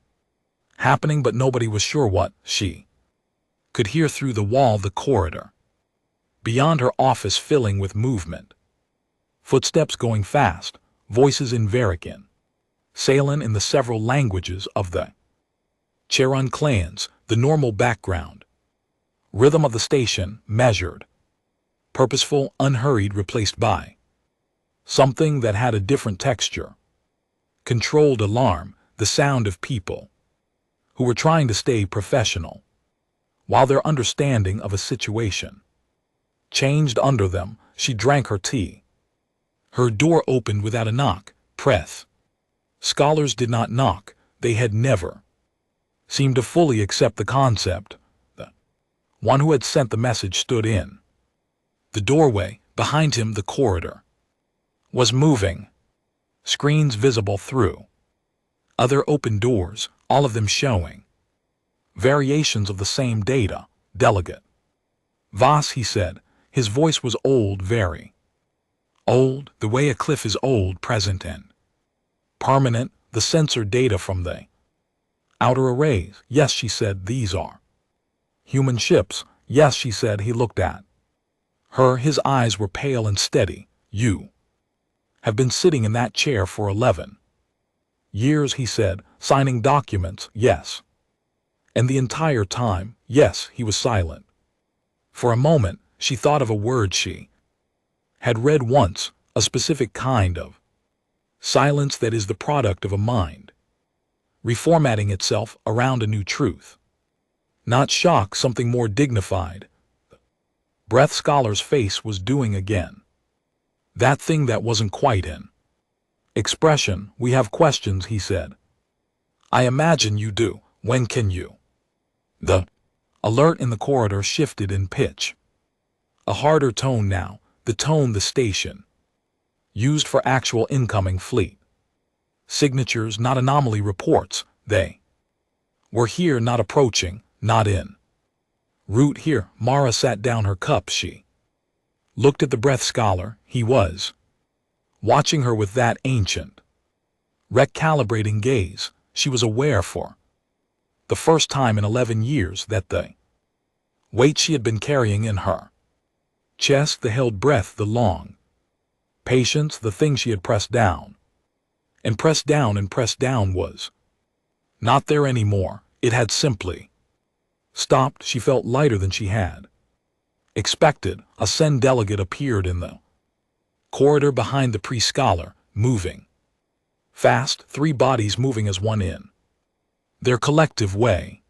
happening, but nobody was sure what. She could hear through the wall the corridor beyond her office filling with movement, footsteps going fast, voices in Varrican, Salen in the several languages of the Charon clans, the normal background rhythm of the station, measured, purposeful, unhurried, replaced by something that had a different texture. Controlled alarm, the sound of people who were trying to stay professional while their understanding of a situation changed under them. She drank her tea. Her door opened without a knock. Preth scholars did not knock. They had never seemed to fully accept the concept. The one who had sent the message stood in the doorway. Behind him, the corridor was moving. Screens visible through other open doors, all of them showing variations of the same data. Delegate Voss, he said. His voice was old, very old, the way a cliff is old, present and permanent. The sensor data from the outer arrays. Yes, she said, these are human ships. Yes, she said. He looked at her. His eyes were pale and steady. You have been sitting in that chair for 11 years, he said, signing documents. Yes. And the entire time, yes. He was silent. For a moment, she thought of a word she had read once, a specific kind of silence that is the product of a mind reformatting itself around a new truth. Not shock, something more dignified. Breath Scholar's face was doing again that thing that wasn't quite in expression. We have questions, he said. I imagine you do. When can you? The alert in the corridor shifted in pitch. A harder tone now, the tone the station used for actual incoming fleet signatures, not anomaly reports. They were here, not approaching, not in route here. Mara sat down her cup. She looked at the Breath Scholar. He was watching her with that ancient, recalibrating gaze. She was aware for the first time in 11 years that the weight she had been carrying in her chest, the held breath, the long patience, the thing she had pressed down and pressed down and pressed down was not there anymore. It had simply stopped. She felt lighter than she had expected. A Sen delegate appeared in the corridor behind the pre-scholar, moving fast, 3 bodies moving as one in their collective way.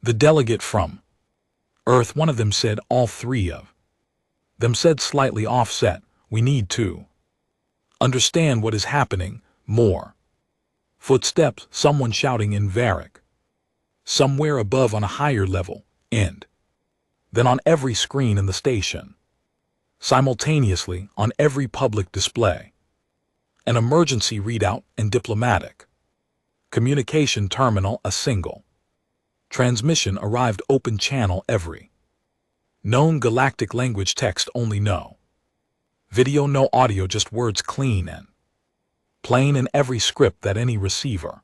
The delegate from Earth, one of them said. All 3 of them said, slightly offset, we need to understand what is happening more. Footsteps, someone shouting in Varric, somewhere above on a higher level, and then on every screen in the station, simultaneously on every public display, an emergency readout and diplomatic communication terminal. A single transmission arrived, open channel, every known galactic language, text only, no video, no audio, just words, clean and plain, in every script that any receiver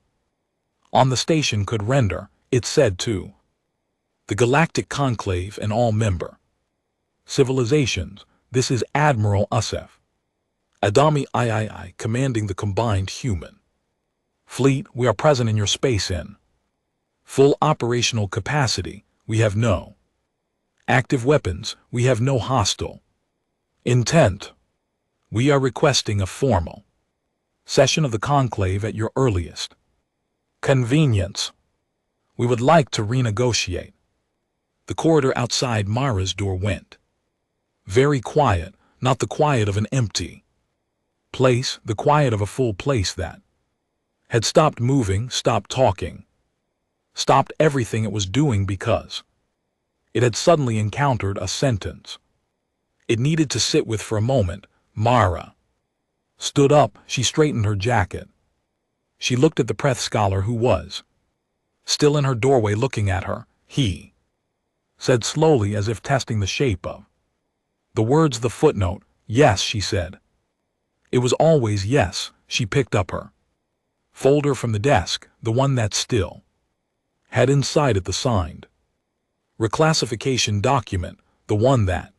on the station could render. It said to the Galactic Conclave and all member civilizations, this is Admiral Usef Adami III commanding the combined human fleet. We are present in your space in full operational capacity. We have no active weapons. We have no hostile intent. We are requesting a formal session of the conclave at your earliest convenience. We would like to renegotiate. The corridor outside Mara's door went very quiet, not the quiet of an empty place, the quiet of a full place that had stopped moving, stopped talking, stopped everything it was doing because it had suddenly encountered a sentence it needed to sit with for a moment. Mara stood up. She straightened her jacket. She looked at the Breath Scholar, who was still in her doorway looking at her. He said slowly, as if testing the shape of the words, the footnote. Yes, she said. It was always yes. She picked up her folder from the desk, the one that still had inside it the signed reclassification document, the one that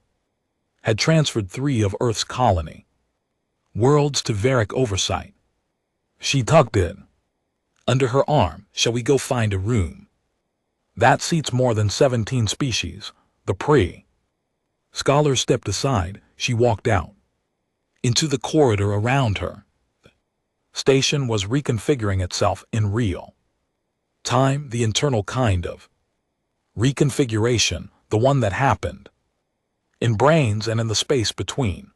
had transferred 3 of Earth's colony worlds to Varric oversight. She tucked it under her arm. Shall we go find a room that seats more than 17 species? The pre-scholar stepped aside. She walked out into the corridor around her. The station was reconfiguring itself in real time, the internal kind of reconfiguration, the one that happened in brains and in the space between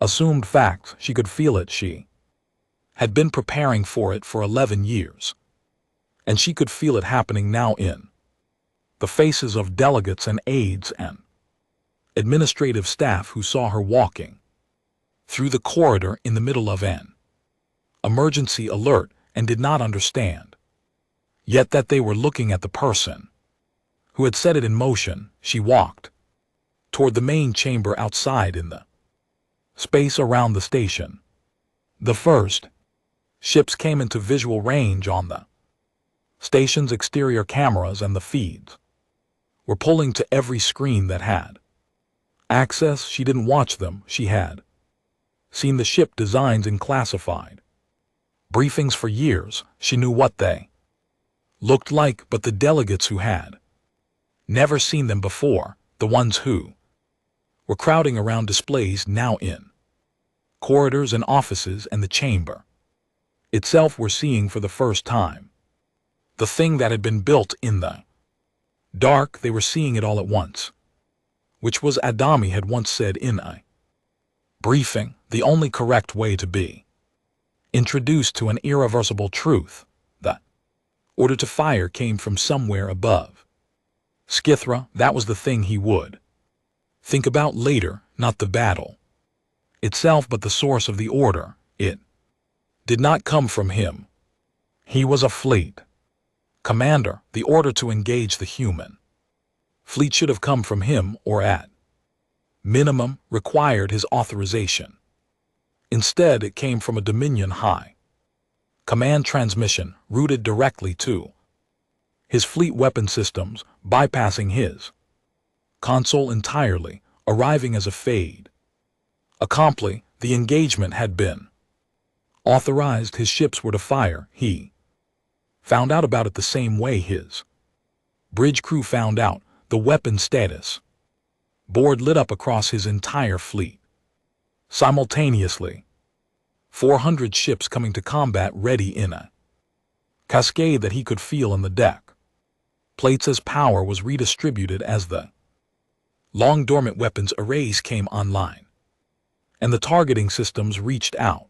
assumed facts. She could feel it. She had been preparing for it for 11 years. and she could feel it happening now in the faces of delegates and aides and administrative staff who saw her walking through the corridor in the middle of an emergency alert and did not understand. Yet that they were looking at the person who had set it in motion. She walked toward the main chamber outside in the space around the station. The first ships came into visual range on the station's exterior cameras, and the feeds were pulling to every screen that had access. She didn't watch them. She had seen the ship designs in classified briefings for years. She knew what they looked like, but the delegates who had never seen them before, the ones who were crowding around displays now in corridors and offices and the chamber itself, were seeing for the first time the thing that had been built in the dark. They were seeing it all at once, which was, Adami had once said in a briefing, the only correct way to be introduced to an irreversible truth. The order to fire came from somewhere above Skithra. That was the thing he would think about later, not the battle itself, but the source of the order. It did not come from him. He was a fleet commander. The order to engage the human fleet should have come from him, or at minimum required his authorization. Instead, it came from a Dominion high command transmission routed directly to his fleet weapon systems, bypassing his console entirely, arriving as a fait accompli. The engagement had been authorized. His ships were to fire. He found out about it the same way his bridge crew found out. The weapon status board lit up across his entire fleet simultaneously. 400 ships coming to combat, ready in a cascade that he could feel in the deck plates as power was redistributed, as the long dormant weapons arrays came online and the targeting systems reached out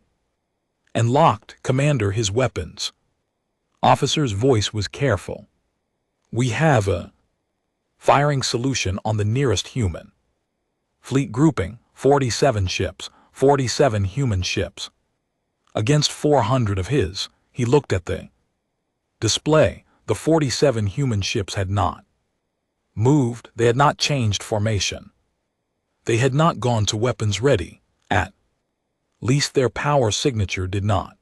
and locked. Commander, his weapons officer's voice was careful. We have a firing solution on the nearest human fleet grouping. 47 ships, 47 human ships against 400 of his. He looked at the display. The 47 human ships had not moved. They had not changed formation. They had not gone to weapons ready. At least their power signature did not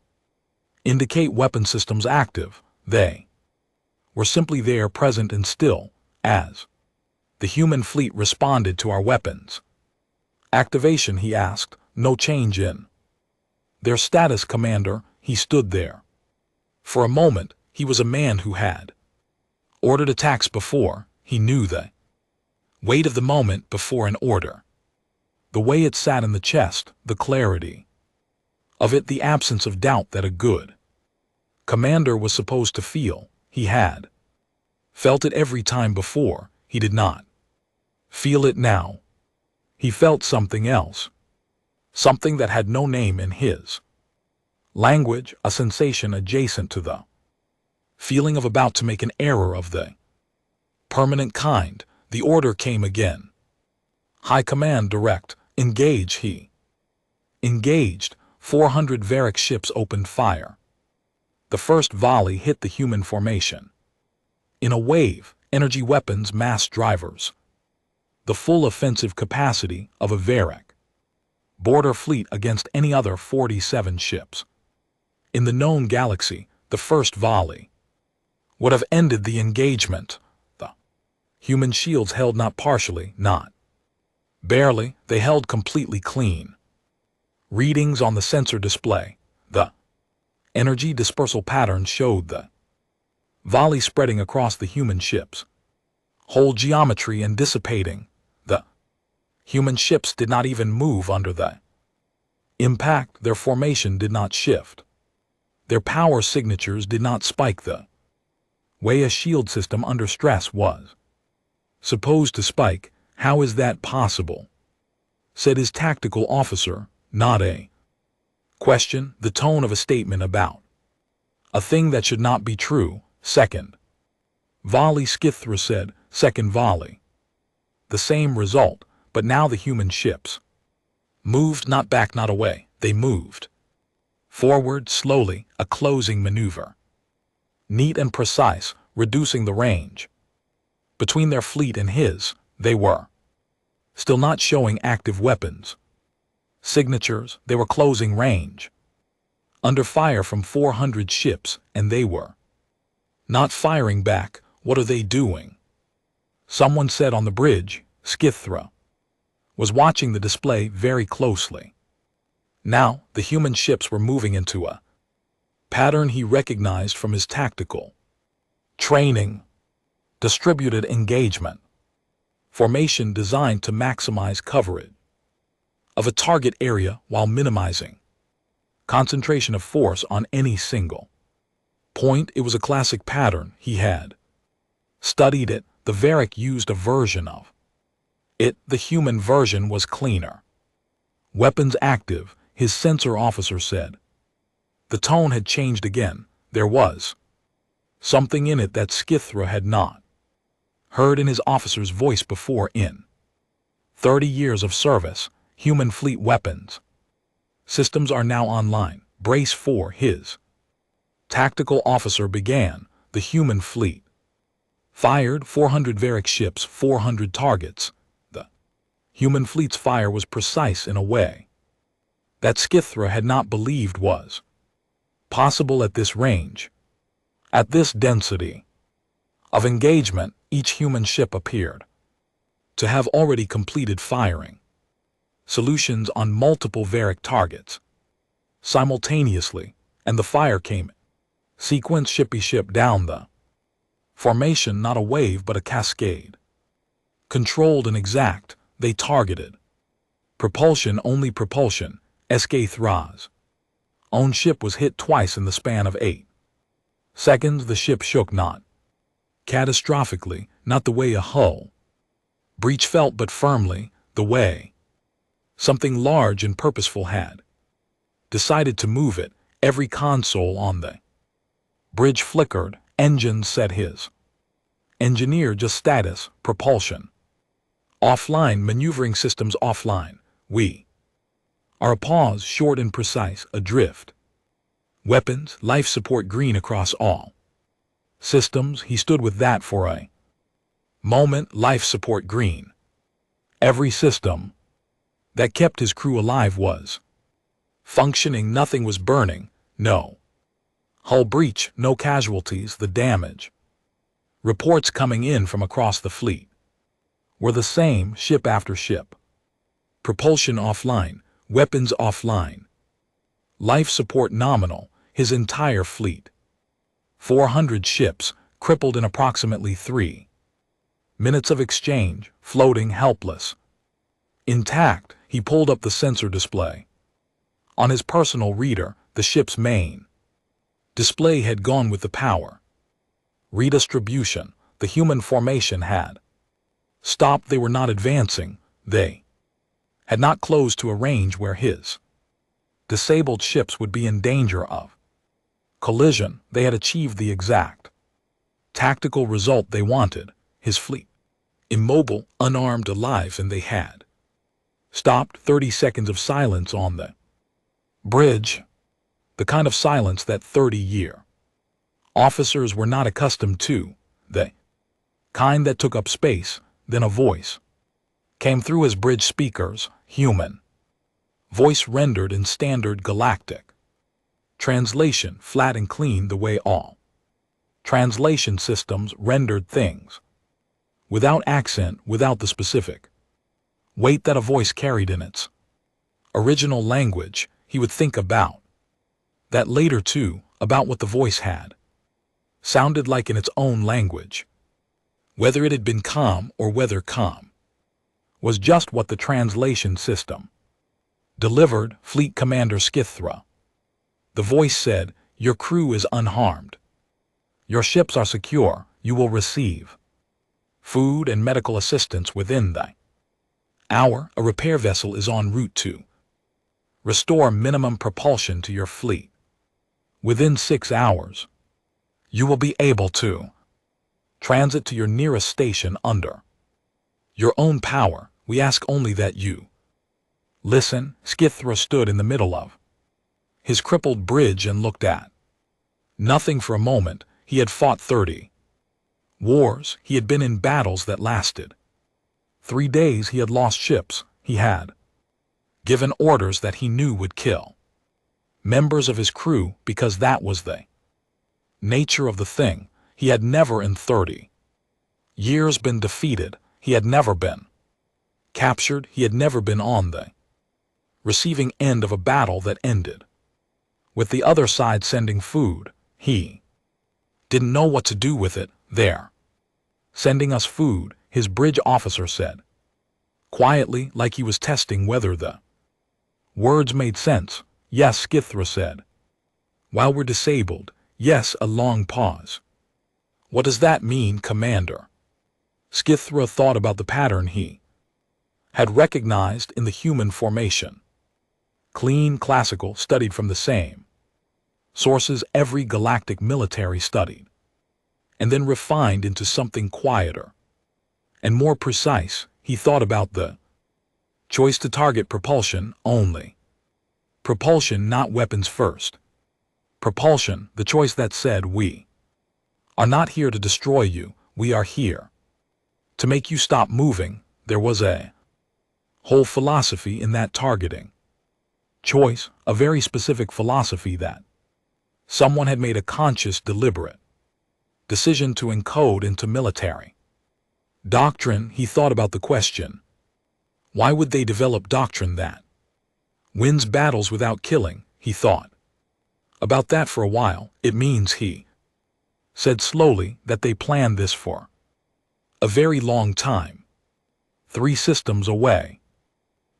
indicate weapon systems active. They were simply there, present and still, as the human fleet responded to our weapons activation. He asked. No change in their status, Commander. He stood there. For a moment, he was a man who had ordered attacks before. He knew the weight of the moment before an order. The way it sat in the chest, the clarity of it, the absence of doubt that a good commander was supposed to feel. He had felt it every time before. He did not feel it now. He felt something else. Something that had no name in his language, a sensation adjacent to the feeling of about to make an error of the permanent kind. The order came again. High command, direct, engage. He engaged. 400 Varric ships opened fire. The first volley hit the human formation in a wave. Energy weapons, mass drivers, the full offensive capacity of a Varric border fleet against any other 47 ships in the known galaxy. The first volley would have ended the engagement. The human shields held not partially, not barely, they held completely clean. Readings on the sensor display, the energy dispersal pattern showed the volley spreading across the human ships' whole geometry and dissipating. The human ships did not even move under the impact. Their formation did not shift. Their power signatures did not spike the way a shield system under stress was supposed to spike. How is that possible? Said his tactical officer, not a question, the tone of a statement about a thing that should not be true. second. Volley, Skithra said, second volley. The same result, but now the human ships moved not back, not away, they moved forward slowly, a closing maneuver. Neat and precise, reducing the range. Between their fleet and his, they were still not showing active weapons. Signatures, they were closing range. Under fire from 400 ships, and they were not firing back. What are they doing? Someone said on the bridge. Skithra was watching the display very closely. Now, the human ships were moving into a pattern he recognized from his tactical training. Distributed engagement. Formation designed to maximize coverage of a target area while minimizing concentration of force on any single point. It was a classic pattern. He had studied it. The Varric used a version of it. The human version was cleaner. Weapons active, his sensor officer said. The tone had changed again. There was something in it that Skithra had not heard in his officer's voice before. In 30 years of service, human fleet weapons systems are now online. Brace for his tactical officer began. The human fleet fired 400 Varric ships, 400 targets. The human fleet's fire was precise in a way that Skithra had not believed was possible at this range. At this density of engagement, each human ship appeared to have already completed firing solutions on multiple Varric targets simultaneously, and the fire came sequence ship down the formation, not a wave but a cascade. Controlled and exact, they targeted. Propulsion, only propulsion. Skithra's own ship was hit twice in the span of 8 seconds. The ship shook not catastrophically, not the way a hull breach felt, but firmly, the way something large and purposeful had decided to move it. Every console on the bridge flickered. Engines said his engineer. Just status. Propulsion offline. Maneuvering systems offline. We are a pause, short and precise. Adrift. Weapons, life support green across all systems. He stood with that for a moment. Life support green. Every system that kept his crew alive was functioning. Nothing was burning. No hull breach, no casualties. The damage reports coming in from across the fleet were the same, ship after ship. Propulsion offline, weapons offline. Life support nominal, his entire fleet. 400 ships, crippled in approximately 3 minutes of exchange, floating helpless. Intact, he pulled up the sensor display. On his personal reader, the ship's main display had gone with the power redistribution. The human formation had stopped. They were not advancing. They had not closed to a range where his disabled ships would be in danger of collision. They had achieved the exact tactical result they wanted. His fleet immobile, unarmed, alive, and they had stopped. 30 seconds of silence on the bridge. The kind of silence that 30-year officers were not accustomed to. The kind that took up space. Then a voice came through his bridge speakers. Human voice rendered in standard galactic translation, flat and clean, the way all translation systems rendered things. Without accent, without the specific weight that a voice carried in its original language. He would think about that later too, about what the voice had sounded like in its own language. Whether it had been calm or whether calm was just what the translation system delivered. Fleet Commander Skithra. The voice said, "Your crew is unharmed. Your ships are secure. You will receive food and medical assistance within the hour. A repair vessel is en route to restore minimum propulsion to your fleet. Within 6 hours, You will be able to transit to your nearest station under your own power. We ask only that you listen. Skithra stood in the middle of his crippled bridge and looked at nothing for a moment. He had fought 30 wars. He had been in battles that lasted 3 days. He had lost ships. He had given orders that he knew would kill members of his crew because that was the nature of the thing. He had never in 30 years been defeated. He had never been captured. He had never been on the receiving end of a battle that ended with the other side sending food. He didn't know what to do with it. They're sending us food, his bridge officer said, quietly, like he was testing whether the words made sense. Yes, Skithra said. While we're disabled. Yes, a long pause. What does that mean, Commander? Skithra thought about the pattern he had recognized in the human formation. Clean, classical, studied from the same sources every galactic military studied, and then refined into something quieter and more precise. He thought about the choice to target propulsion only. Propulsion, not weapons first. Propulsion, the choice that said, we are not here to destroy you, we are here to make you stop moving. There was a whole philosophy in that targeting choice, a very specific philosophy that someone had made a conscious, deliberate decision to encode into military doctrine. He thought about the question, why would they develop doctrine that wins battles without killing? He thought about that for a while. It means, he said slowly, that they planned this for a very long time. 3 systems away,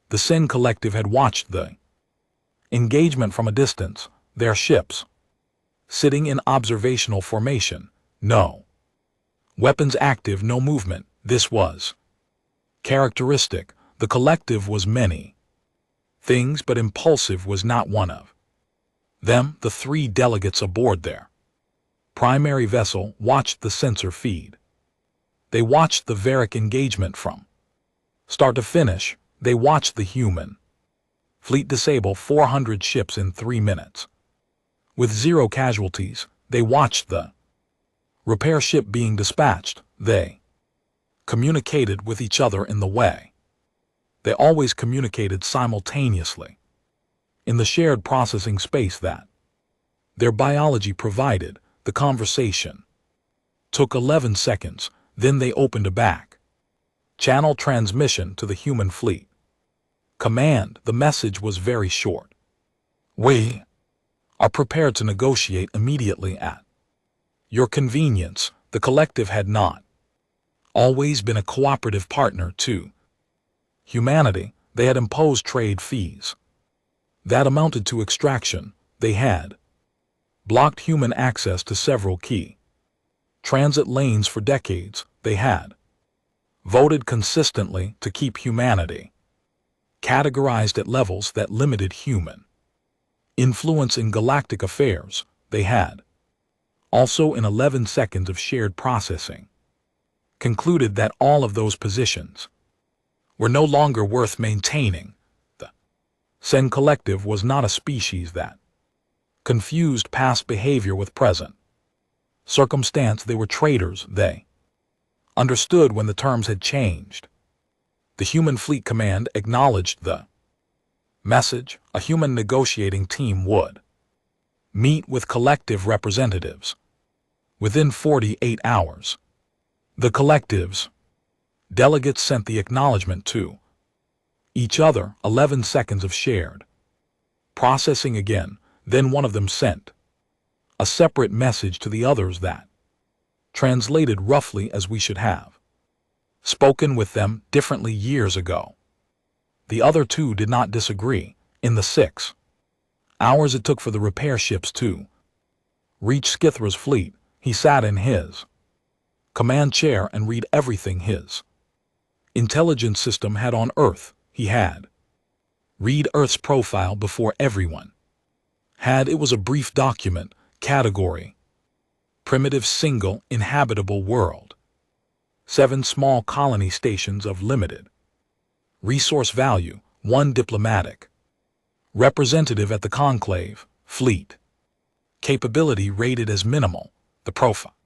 the Sen Collective had watched the engagement from a distance, their ships sitting in observational formation. No weapons active, no movement. This was characteristic. The collective was many things, but impulsive was not one of them. The 3 delegates aboard their primary vessel watched the sensor feed. They watched the Varric engagement from start to finish. They watched the human fleet disable 400 ships in 3 minutes. With 0 casualties, they watched the repair ship being dispatched. They communicated with each other in the way they always communicated, simultaneously, in the shared processing space that their biology provided. The conversation took 11 seconds, then they opened a back channel transmission to the human fleet. Command, the message was very short. We are prepared to negotiate immediately at your convenience. The collective had not always been a cooperative partner to humanity. They had imposed trade fees that amounted to extraction. They had blocked human access to several key transit lanes for decades. They had voted consistently to keep humanity categorized at levels that limited human influence in galactic affairs. They had also, in 11 seconds of shared processing, concluded that all of those positions were no longer worth maintaining. The Sen Collective was not a species that confused past behavior with present circumstance. They were traders. They understood when the terms had changed. The Human Fleet Command acknowledged the message. A human negotiating team would meet with collective representatives within 48 hours. The collective's delegates sent the acknowledgement to each other. 11 seconds of shared processing again. Then one of them sent a separate message to the others that translated roughly as we should have spoken with them differently years ago. The other 2 did not disagree. In the 6 hours it took for the repair ships to reach Skithra's fleet, he sat in his command chair and read everything his intelligence system had on Earth. He had read Earth's profile before everyone had. It was a brief document, category primitive single inhabitable world. 7 small colony stations of limited resource value, 1 diplomatic representative at the conclave, fleet. Capability rated as minimal. The profile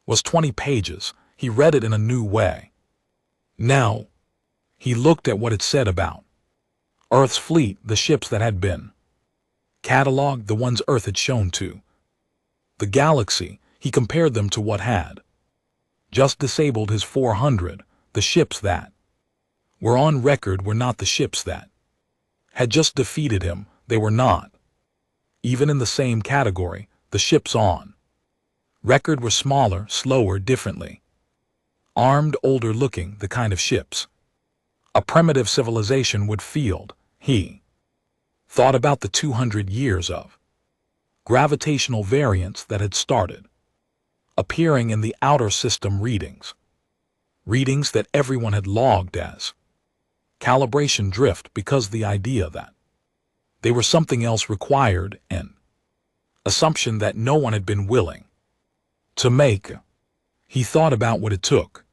was 20 pages. He read it in a new way. Now, he looked at what it said about Earth's fleet, the ships that had been cataloged, the ones Earth had shown to the galaxy. He compared them to what had just disabled his 400. The ships that were on record were not the ships that had just defeated him. They were not even in the same category. The ships on record were smaller, slower, differently armed, older looking, the kind of ships a primitive civilization would field. He thought about the 200 years of gravitational variance that had started appearing in the outer system readings that everyone had logged as calibration drift, because the idea that they were something else required an assumption that no one had been willing to make. He thought about what it took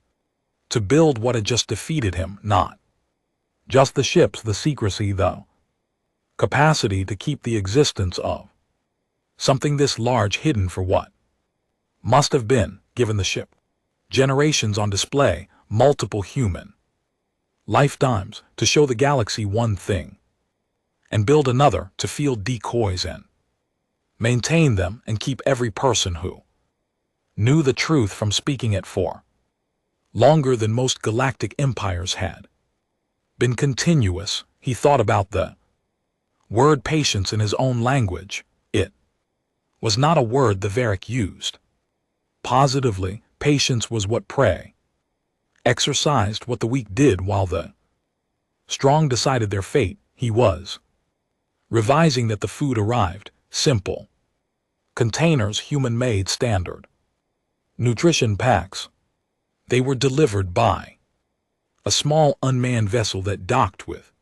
to build what had just defeated him, not just the ships, the secrecy, the capacity to keep the existence of something this large hidden for what must have been, given the ship generations on display, multiple human lifetimes to show the galaxy one thing and build another to field decoys and maintain them and keep every person who knew the truth from speaking it for longer than most galactic empires had been continuous. He thought about the word patience in his own language. It was not a word the Varric used. Positively, patience was what prey exercised, what the weak did while the strong decided their fate. He was revising that the food arrived, simple containers, human-made, standard nutrition packs. They were delivered by a small unmanned vessel that docked with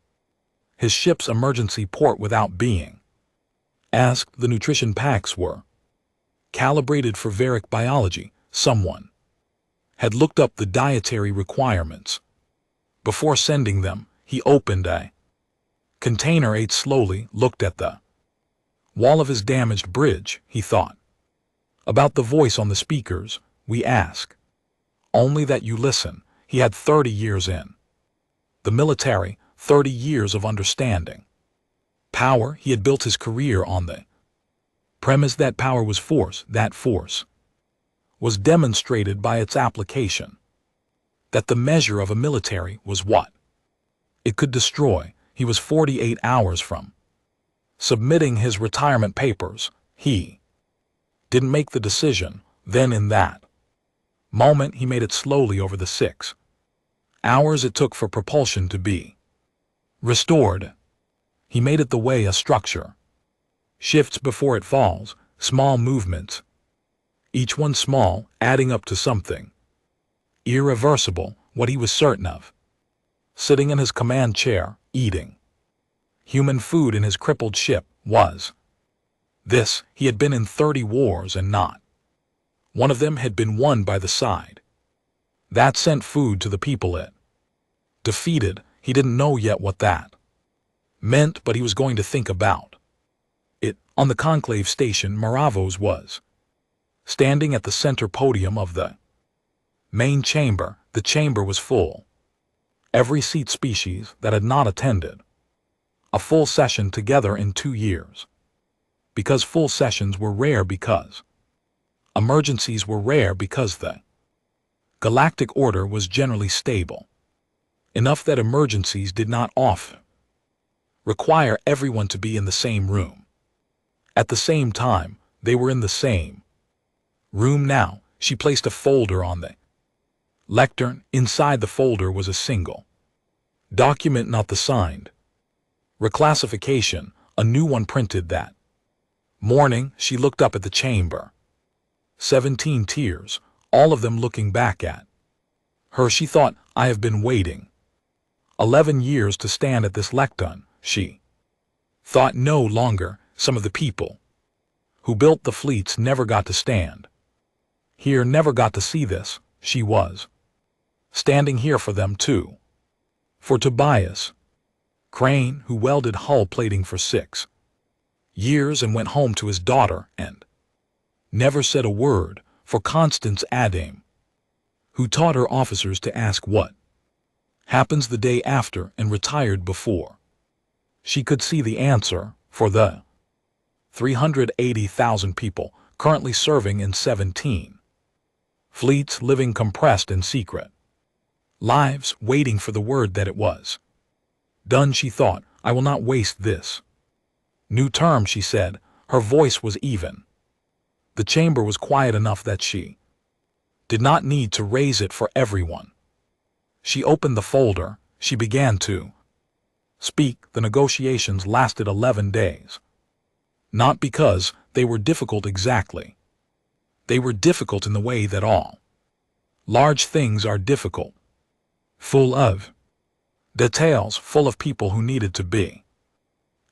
his ship's emergency port without being asked. The nutrition packs were calibrated for Varric biology. Someone had looked up the dietary requirements before sending them. He opened a container, ate slowly, looked at the wall of his damaged bridge. He thought about the voice on the speakers. We ask only that you listen. He had 30 years in the military, 30 years of understanding power. He had built his career on the premise that power was force, that force was demonstrated by its application, that the measure of a military was what it could destroy. He was 48 hours from submitting his retirement papers. He didn't make the decision then. In that moment, he made it slowly over the 6 hours it took for propulsion to be restored. He made it the way a structure shifts before it falls, small movements, each one small, adding up to something irreversible. What he was certain of, sitting in his command chair, eating human food in his crippled ship, was this: he had been in 30 wars and not one of them had been won by the side that sent food to the people it defeated. He didn't know yet what that meant, but he was going to think about it. On the conclave station, Maravos was standing at the center podium of the main chamber. The chamber was full. Every seat species that had not attended a full session together in 2 years. Because full sessions were rare, because emergencies were rare, because the galactic order was generally stable enough that emergencies did not often require everyone to be in the same room at the same time. They were in the same room now. She placed a folder on the lectern. Inside the folder was a single document, not the signed reclassification, a new one printed that morning. She looked up at the chamber. 17 tears, all of them looking back at her. She thought, I have been waiting 11 years to stand at this lectern. She thought no longer. Some of the people who built the fleets never got to stand here never got to see this. She was standing here for them too. For Tobias Crane, who welded hull plating for 6 years and went home to his daughter and never said a word. For Constance Adame, who taught her officers to ask what happens the day after and retired before she could see the answer. For the 380,000 people currently serving in 17 fleets, living compressed in secret lives, waiting for the word that it was done, she thought, I will not waste this new term, she said. Her voice was even. The chamber was quiet enough that she did not need to raise it for everyone. She opened the folder. She began to speak. The negotiations lasted 11 days. Not because they were difficult exactly. They were difficult in the way that all large things are difficult. Full of details, full of people who needed to be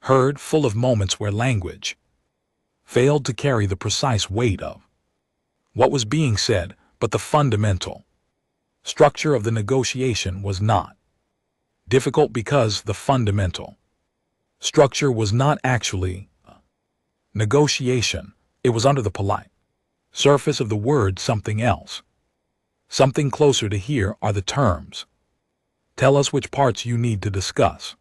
heard, full of moments where language failed to carry the precise weight of what was being said. But the fundamental structure of the negotiation was not difficult because the fundamental structure was not actually a negotiation. It was under the polite surface of the word something else. Something closer to here are the terms. Tell us which parts you need to discuss.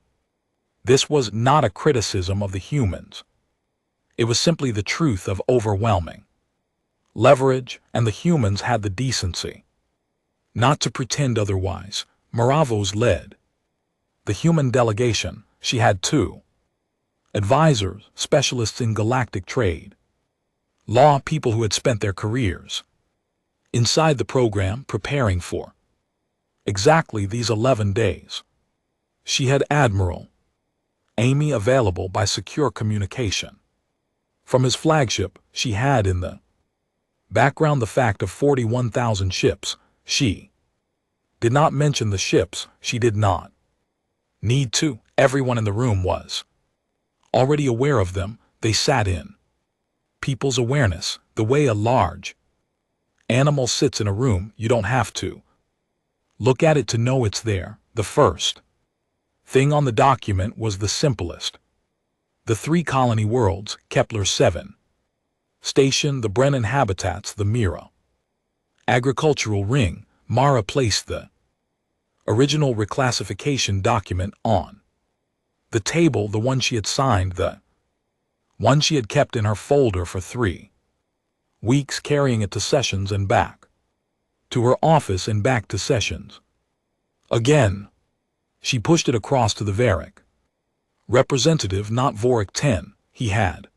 This was not a criticism of the humans. It was simply the truth of overwhelming leverage, and the humans had the decency not to pretend otherwise. Maravos led the human delegation. She had 2 advisors, specialists in galactic trade, law, people who had spent their careers inside the program preparing for exactly these 11 days. She had Admiral Amy available by secure communication from his flagship. She had in the background the fact of 41,000 ships. She did not mention the ships. She did not need to. Everyone in the room was already aware of them. They sat in people's awareness. The way a large animal sits in a room, you don't have to look at it to know it's there. The first thing on the document was the simplest. The 3 colony worlds, Kepler 7 station, the Brennan habitats, the Mira agricultural ring. Mara placed the original reclassification document on the table, the one she had signed, the one she had kept in her folder for 3 weeks, carrying it to Sessions and back to her office and back to Sessions again. She pushed it across to the Varric representative, not Vorik 10. He had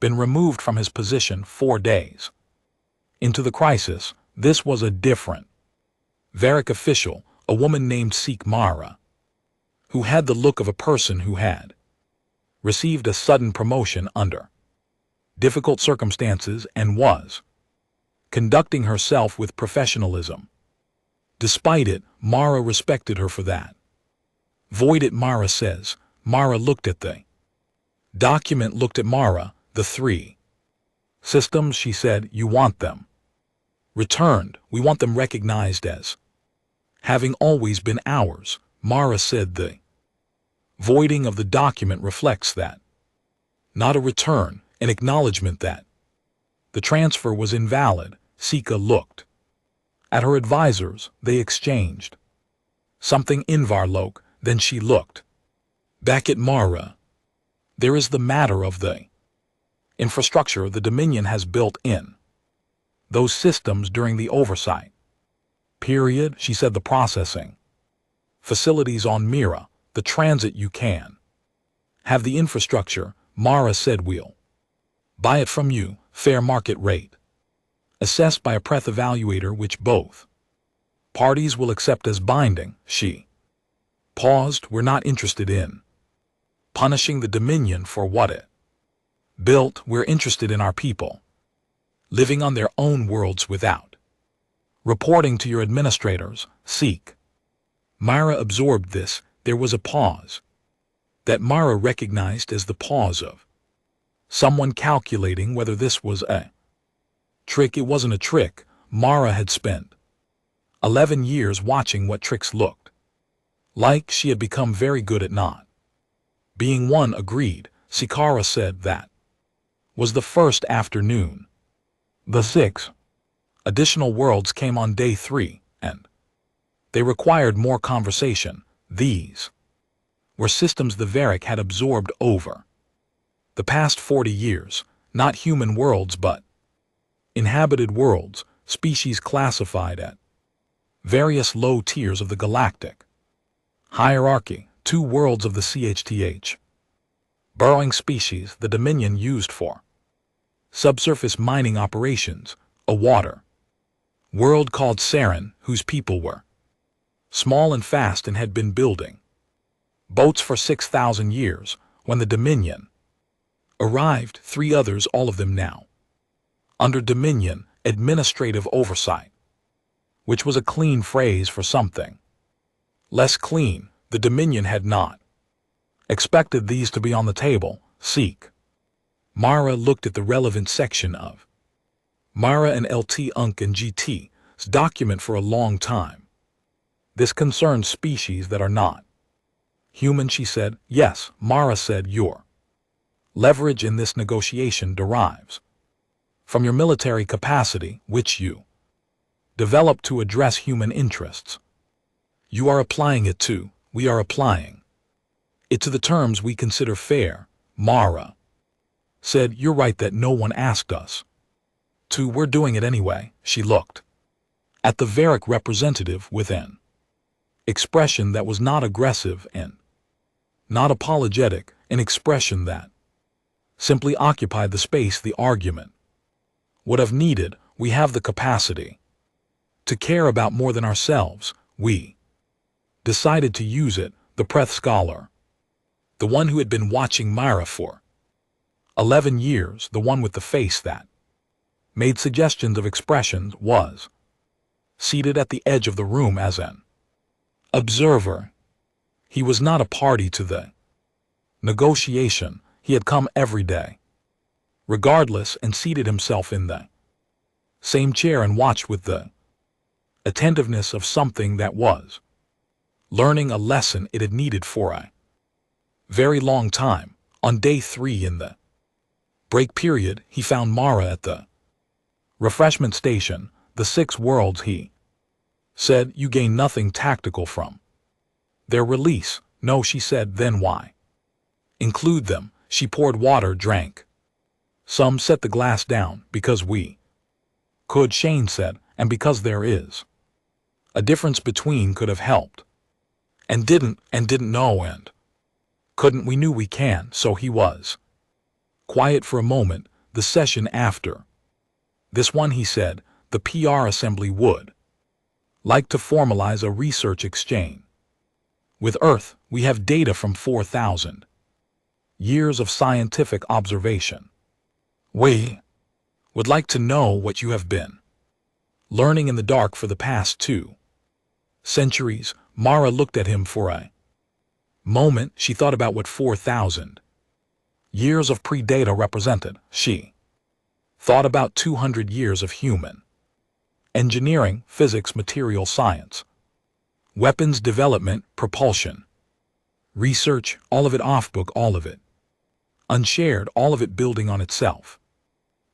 been removed from his position 4 days into the crisis. This was a different Varric official, a woman named Seek Mara, who had the look of a person who had received a sudden promotion under difficult circumstances and was conducting herself with professionalism. Despite it, Mara respected her for that. Void it, Mara says. Mara looked at the document, looked at Mara. The 3 systems, she said, you want them returned. We want them recognized as having always been ours. Mara said the voiding of the document reflects that. Not a return, an acknowledgement that the transfer was invalid. Sika looked at her advisors. They exchanged something in Varlok. Then she looked back at Mara. There is the matter of the infrastructure the Dominion has built in those systems during the oversight period. She said the processing facilities on Mira, the transit, you can have the infrastructure. Mara said we'll buy it from you, fair market rate, assessed by a Preth evaluator which both parties will accept as binding. She paused. We're not interested in punishing the Dominion for what it built. We're interested in our people living on their own worlds without reporting to your administrators. Seek Mara absorbed this. There was a pause that Mara recognized as the pause of someone calculating whether this was a Trick. It wasn't a trick. Mara had spent 11 years watching what tricks looked like. She had become very good at not being one. Agreed. Sikara said that was the first afternoon. The 6 additional worlds came on day 3, and they required more conversation. These were systems the Varric had absorbed over the past 40 years, not human worlds but inhabited worlds, species classified at various low tiers of the galactic hierarchy. 2 worlds of the CHTH. Burrowing species the Dominion used for subsurface mining operations. A water world called Saren, whose people were small and fast and had been building boats for 6,000 years when the Dominion arrived. 3 others, all of them now under Dominion administrative oversight, which was a clean phrase for something less clean. The Dominion had not expected these to be on the table. Seek. Mara looked at the relevant section of Mara and LT Unk and GT's document for a long time. This concerns species that are not human, she said. Yes, Mara said. Your leverage in this negotiation derives from your military capacity, which you developed to address human interests. You are applying it to, we are applying it to the terms we consider fair. Mara said. You're right that no one asked us to. We're doing it anyway. She looked at the Varric representative with an expression that was not aggressive and not apologetic, an expression that simply occupied the space the argument would have needed. We have the capacity to care about more than ourselves. We decided to use it. The Preth scholar, the one who had been watching Myra for 11 years, the one with the face that made suggestions of expressions, was seated at the edge of the room as an observer. He was not a party to the negotiation. He had come every day, regardless, and seated himself in the same chair and watched with the attentiveness of something that was learning a lesson it had needed for a very long time. On day 3 in the break period, he found Mara at the refreshment station. The 6 worlds, he said. You gain nothing tactical from their release. No, she said. Then why include them? She poured water, drank some, set the glass down. Because we could, Shane said, and because there is a difference between could have helped and didn't know and couldn't. We knew we can. So he was quiet for a moment. The session after this one, he said, the PR assembly would like to formalize a research exchange with Earth. We have data from 4,000 years of scientific observation. We would like to know what you have been learning in the dark for the past 2 centuries. Mara looked at him for a moment. She thought about what 4,000 years of pre-data represented. She thought about 200 years of human engineering, physics, material science, weapons development, propulsion, research, all of it off-book, all of it unshared, all of it building on itself.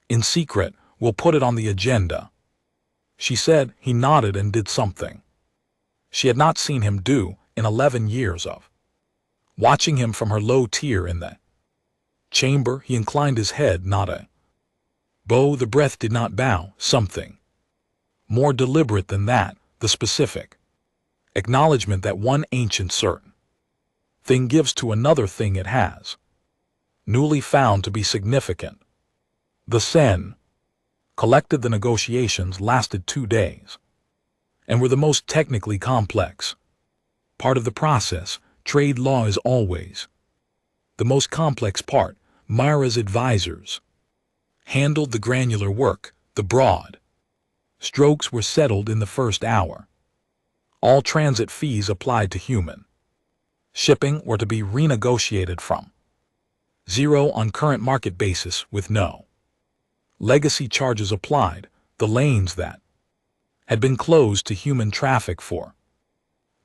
In secret, we'll put it on the agenda. She said. He nodded and did something she had not seen him do in 11 years of watching him from her low tier in the chamber. He inclined his head, not a bow. The breath did not bow. Something more deliberate than that, the specific acknowledgement that one ancient certain thing gives to another thing it has newly found to be significant. The Sen collected. The negotiations lasted 2 days and were the most technically complex part of the process. Trade law is always the most complex part. Myra's advisors handled the granular work. The broad strokes were settled in the first hour. All transit fees applied to human shipping were to be renegotiated from 0 on current market basis with no Legacy charges applied, the lanes that had been closed to human traffic for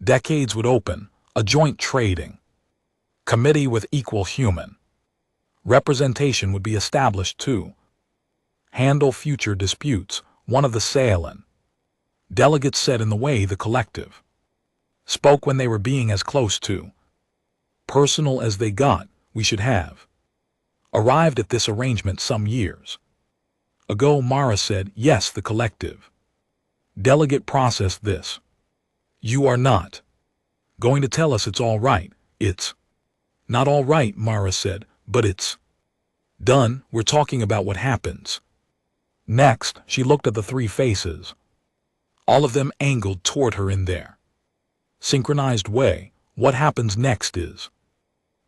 decades would open, a joint trading committee with equal human representation would be established to handle future disputes, one of the Salen delegates said in the way the collective spoke when they were being as close to personal as they got. We should have arrived at this arrangement some years ago. Mara said, yes, the collective delegate processed this. You are not going to tell us it's all right. It's not all right, Mara said, but it's done. We're talking about what happens next. She looked at the three faces, all of them angled toward her in their synchronized way. What happens next is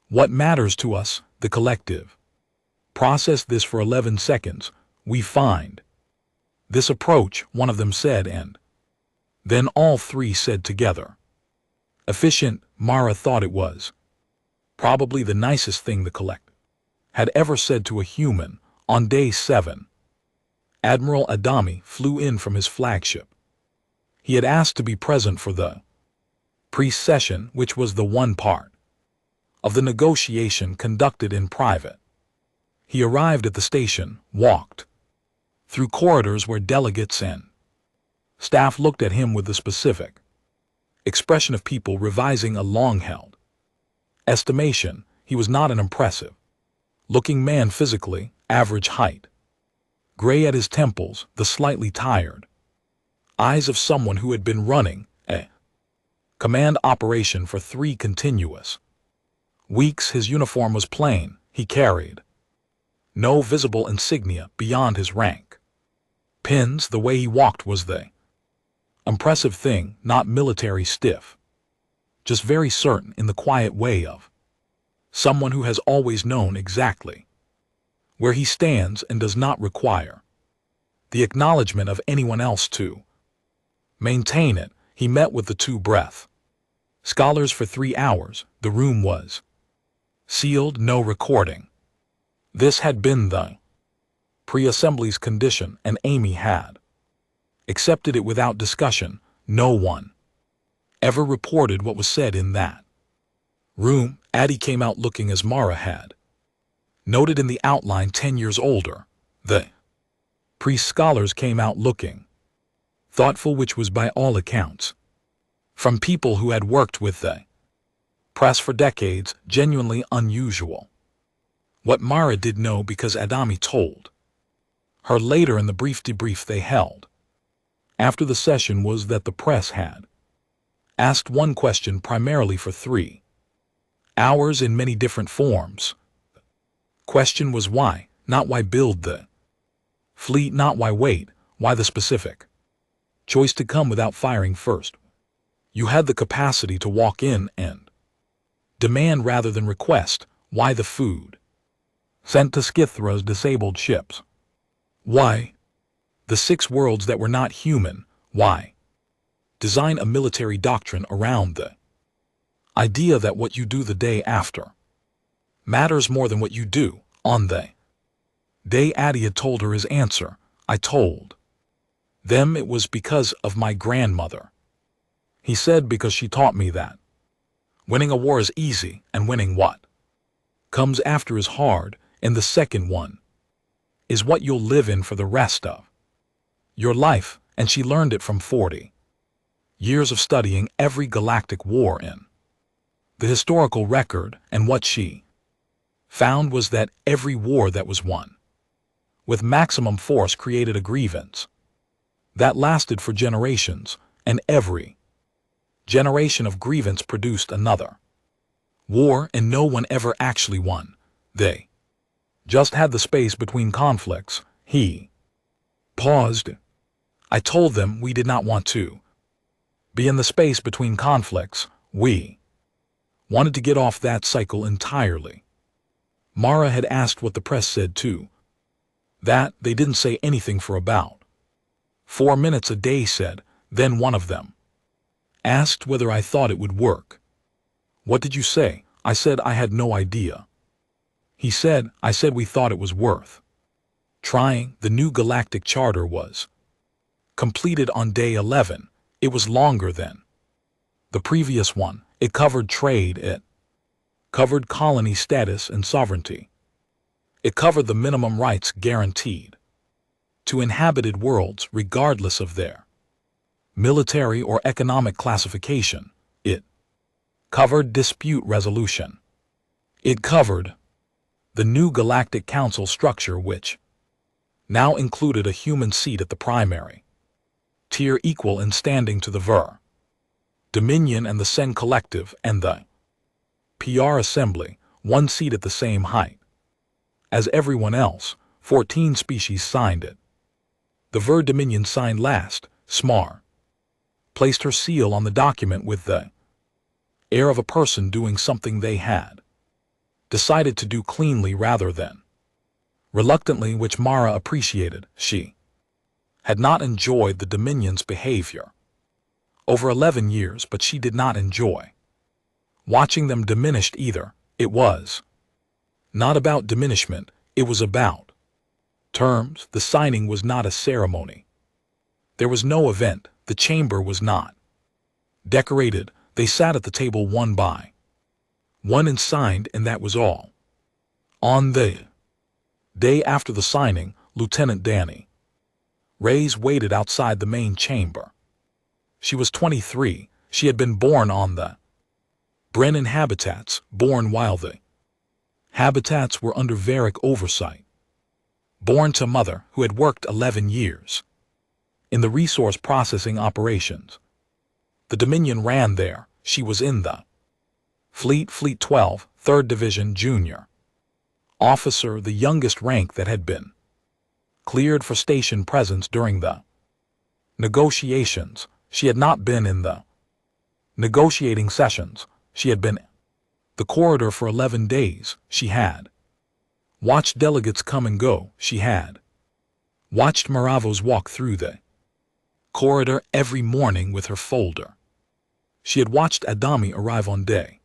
what matters to us. The collective processed this for 11 seconds. We find this approach, one of them said, and then all three said together. Efficient. Mara thought it was probably the nicest thing the collective had ever said to a human. On day 7, Admiral Adami flew in from his flagship. He had asked to be present for the pre-session, which was the one part of the negotiation conducted in private. He arrived at the station, walked through corridors where delegates and staff looked at him with the specific expression of people revising a long-held estimation. He was not an impressive-looking man physically, average height, gray at his temples, the slightly tired eyes of someone who had been running a command operation for 3 continuous weeks. His uniform was plain. He carried no visible insignia beyond his rank pins. The way he walked was the impressive thing, not military stiff, just very certain, in the quiet way of someone who has always known exactly where he stands and does not require the acknowledgement of anyone else to maintain it. He met with the 2 breath scholars for 3 hours. The room was sealed, no recording. This had been the pre-assembly's condition, and Amy had accepted it without discussion. No one ever reported what was said in that room. Addie came out looking as Mara had noted in the outline, 10 years older. The pre-scholars came out looking thoughtful, which was by all accounts, from people who had worked with the press for decades, genuinely unusual. What Mara did know, because Adami told her later in the brief debrief they held after the session, was that the press had asked one question primarily for 3 hours in many different forms. The question was why, not why build the fleet, not why wait, why the specific choice to come without firing first. You had the capacity to walk in and demand rather than request. Why the food sent to Skithra's disabled ships? Why the 6 worlds that were not human? Why design a military doctrine around the idea that what you do the day after matters more than what you do on the day? Addie had told her his answer. I told them it was because of my grandmother. He said, because she taught me that winning a war is easy, and winning what comes after is hard, and the second one is what you'll live in for the rest of your life. And she learned it from 40 years of studying every galactic war in the historical record, and what she found was that every war that was won with maximum force created a grievance that lasted for generations, and every generation of grievance produced another war, and no one ever actually won. They just had the space between conflicts. He paused. I told them we did not want to be in the space between conflicts. We wanted to get off that cycle entirely. Mara had asked what the press said too. That they didn't say anything for about 4 minutes. A day said. Then one of them asked whether I thought it would work. What did you say? I said I had no idea. He said, I said we thought it was worth Trying, the new galactic charter was completed on day 11. It was longer than the previous one. It covered trade. It covered colony status and sovereignty. It covered the minimum rights guaranteed to inhabited worlds regardless of their military or economic classification. It covered dispute resolution. It covered the new Galactic Council structure, which now included a human seat at the primary tier equal in standing to the Ver Dominion and the Sen Collective, and the PR Assembly, one seat at the same height as everyone else. 14 species signed it. The Ver Dominion signed last. Smar placed her seal on the document with the air of a person doing something they had decided to do cleanly rather than reluctantly, which Mara appreciated. She had not enjoyed the Dominion's behavior over 11 years, but she did not enjoy watching them diminished either. It was not about diminishment, it was about terms. The signing was not a ceremony. There was no event. The chamber was not decorated. They sat at the table one by one and signed, and that was all. On the day after the signing, Lieutenant Danny Reyes waited outside the main chamber. She was 23. She had been born on the Brennan habitats, born while the habitats were under Varric oversight. Born to mother who had worked 11 years in the resource processing operations. The Dominion ran there. She was in the Fleet 12, 3rd Division Junior Officer, the youngest rank that had been cleared for station presence during the negotiations. She had not been in the negotiating sessions. She had been the corridor for 11 days. She had watched delegates come and go. She had watched Maravos walk through the corridor every morning with her folder. She had watched Adami arrive on day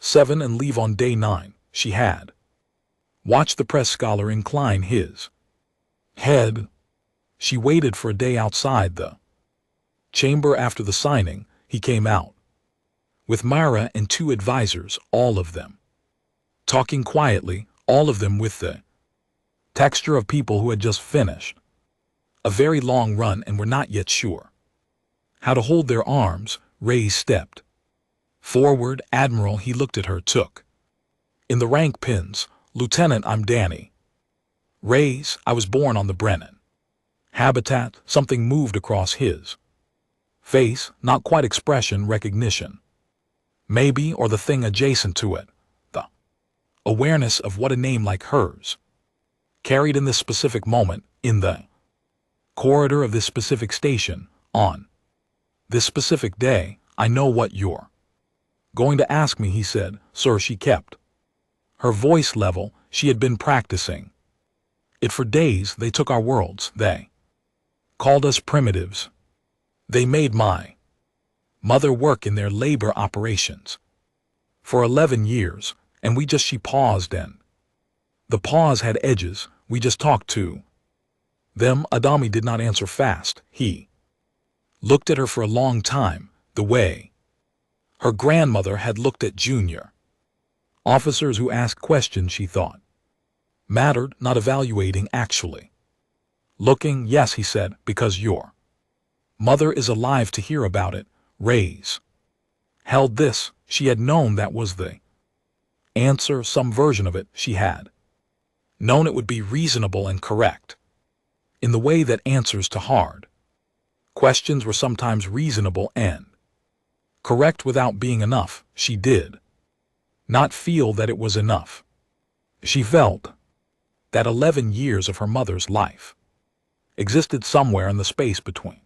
7 and leave on day 9. She had watched the press scholar incline his head. She waited for a day outside the chamber. After the signing, he came out with Myra and 2 advisors, all of them talking quietly, all of them with the texture of people who had just finished a very long run and were not yet sure how to hold their arms. Reyes stepped forward. Admiral, he looked at her, took in the rank pins. Lieutenant, I'm Danny Reyes. I was born on the Brennan habitat. Something moved across his face, not quite expression, recognition maybe, or the thing adjacent to it, the awareness of what a name like hers carried in this specific moment, in the corridor of this specific station, on this specific day. I know what you're going to ask me, he said. Sir, she kept her voice level. She had been practicing it for days. They took our worlds. They called us primitives. They made my mother work in their labor operations for 11 years, and she paused, and the pause had edges. We just talked to them. Adami did not answer fast. He looked at her for a long time, the way her grandmother had looked at junior officers who asked questions she thought mattered, not evaluating, actually looking. Yes, he said, because your mother is alive to hear about it. Reyes held this. She had known that was the answer, some version of it. She had known it would be reasonable and correct in the way that answers to hard questions were sometimes reasonable and correct without being enough. She did not feel that it was enough. She felt that 11 years of her mother's life existed somewhere in the space between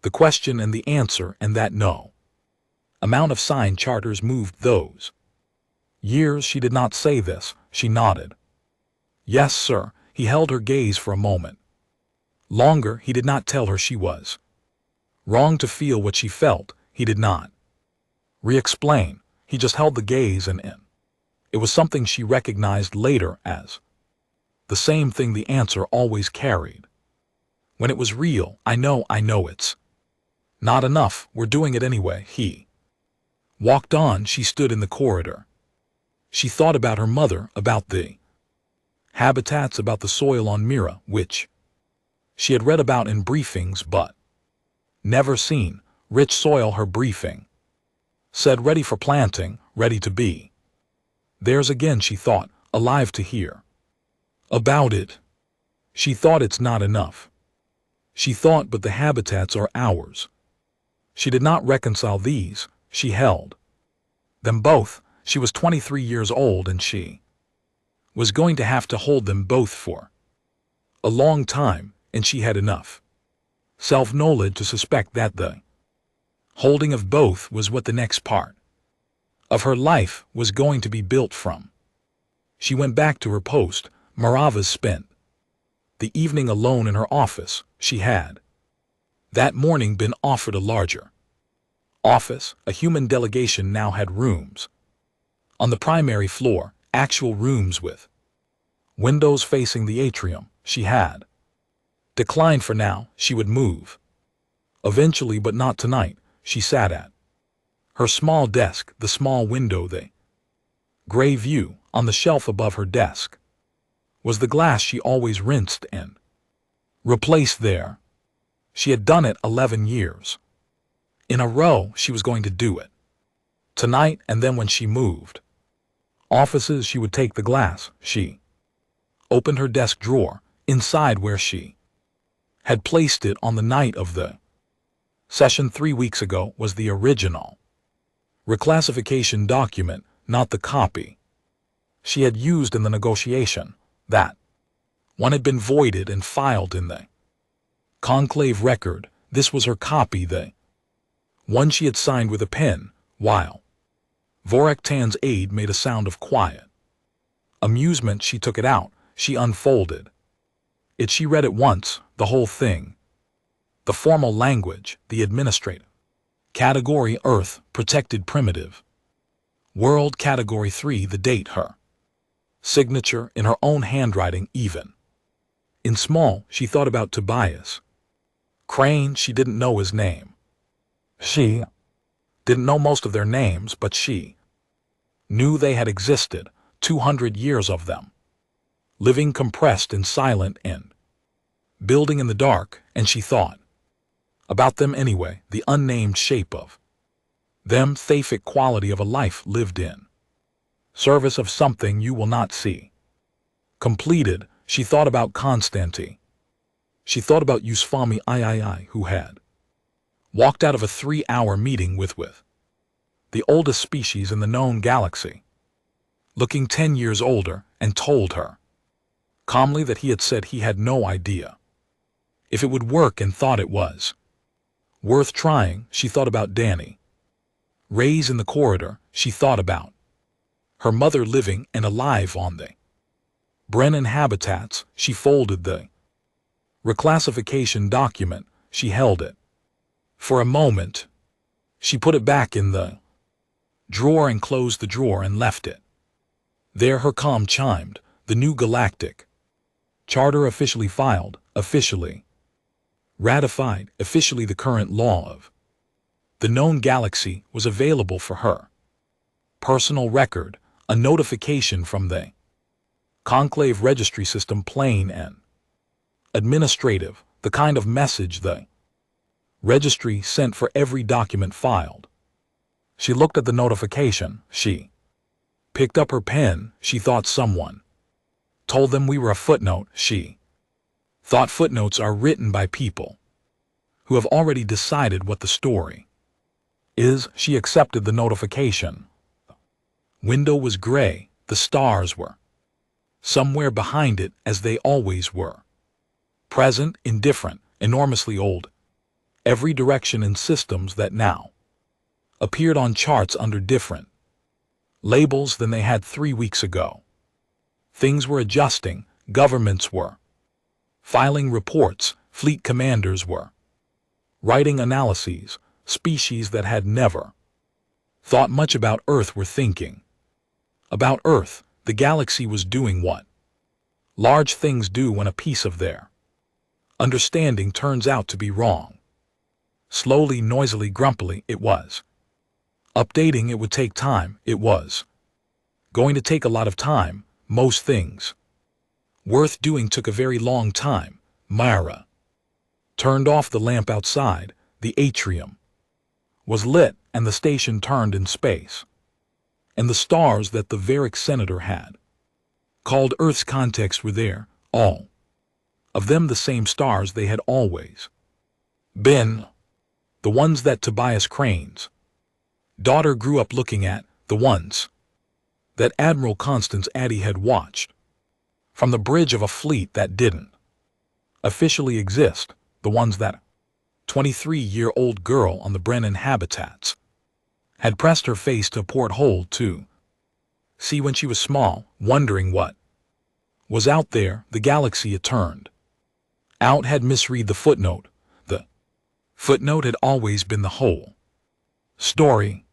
the question and the answer, and that no amount of signed charters moved those years. She did not say this. She nodded. Yes, sir. He held her gaze for a moment longer. He did not tell her she was wrong to feel what she felt. He did not re-explain. He just held the gaze, and it was something she recognized later as the same thing the answer always carried. When it was real, I know it's not enough, we're doing it anyway. He walked on. She stood in the corridor. She thought about her mother, about the habitats, about the soil on Mira, which she had read about in briefings but never seen. Rich soil, her briefing said, ready for planting, ready to be. Theirs again, she thought, alive to hear about it. She thought it's not enough. She thought, but the habitats are ours. She did not reconcile these. She held them both. She was 23 years old and she was going to have to hold them both for a long time, and she had enough self-knowledge to suspect that the holding of both was what the next part of her life was going to be built from. She went back to her post. Marava spent the evening alone in her office. She had that morning been offered a larger office. A human delegation now had rooms on the primary floor, actual rooms with windows facing the atrium. She had declined for now. She would move eventually, but not tonight. She sat at her small desk, the small window, the gray view. On the shelf above her desk was the glass she always rinsed and replaced there. She had done it 11 years in a row. She was going to do it tonight, and then when she moved offices, she would take the glass. She opened her desk drawer. Inside, where she had placed it on the night of the session 3 weeks ago, was the original reclassification document, not the copy she had used in the negotiation. That one had been voided and filed in the conclave record. This was her copy, the one she had signed with a pen. While Vorektan's aide made a sound of quiet amusement, she took it out. She unfolded it. She read it once, the whole thing. The formal language, the administrative category, Earth, protected primitive world, category 3, the date, her signature in her own handwriting, even in small. She thought about Tobias Crane. She didn't know his name. She didn't know most of their names, but she knew they had existed, 200 years of them, living compressed and silent and building in the dark, and she thought about them anyway, the unnamed shape of them, Thaphic quality of a life lived in service of something you will not see completed. She thought about Constantine. She thought about Yusufami III, who had walked out of a 3-hour meeting with the oldest species in the known galaxy, looking 10 years older, and told her calmly that he had said he had no idea if it would work, and thought it was worth trying. She thought about Danny Ray's in the corridor. She thought about her mother living and alive on the Brennan habitats. She folded the reclassification document. She held it for a moment. She put it back in the drawer and closed the drawer and left it there. Her calm chimed. The new galactic charter officially filed, officially ratified, officially the current law of the known galaxy was available for her personal record, a notification from the conclave registry system, plain and administrative, the kind of message the registry sent for every document filed. She looked at the notification. She picked up her pen. She thought someone told them we were a footnote. She thought footnotes are written by people who have already decided what the story is. She accepted the notification. Window was gray. The stars were somewhere behind it, as they always were. Present, indifferent, enormously old. Every direction in systems that now appeared on charts under different labels than they had 3 weeks ago. Things were adjusting. Governments were filing reports. Fleet commanders were writing analyses. Species that had never thought much about Earth were thinking about Earth. The galaxy was doing what Large things do when a piece of their understanding turns out to be wrong. Slowly, noisily, grumpily, it was. Updating, it would take time, it was. Going to take a lot of time, most things. Worth doing took a very long time. Myra turned off the lamp outside. The atrium was lit, and the station turned in space. And the stars that the Varick senator had called Earth's context were there, all of them the same stars they had always been, the ones that Tobias Crane's daughter grew up looking at, the ones that Admiral Constance Addy had watched from the bridge of a fleet that didn't officially exist, the ones that 23-year-old girl on the Brennan habitats had pressed her face to a porthole to see when she was small, wondering what was out there. The galaxy it turned out had misread the footnote. The footnote had always been the whole story.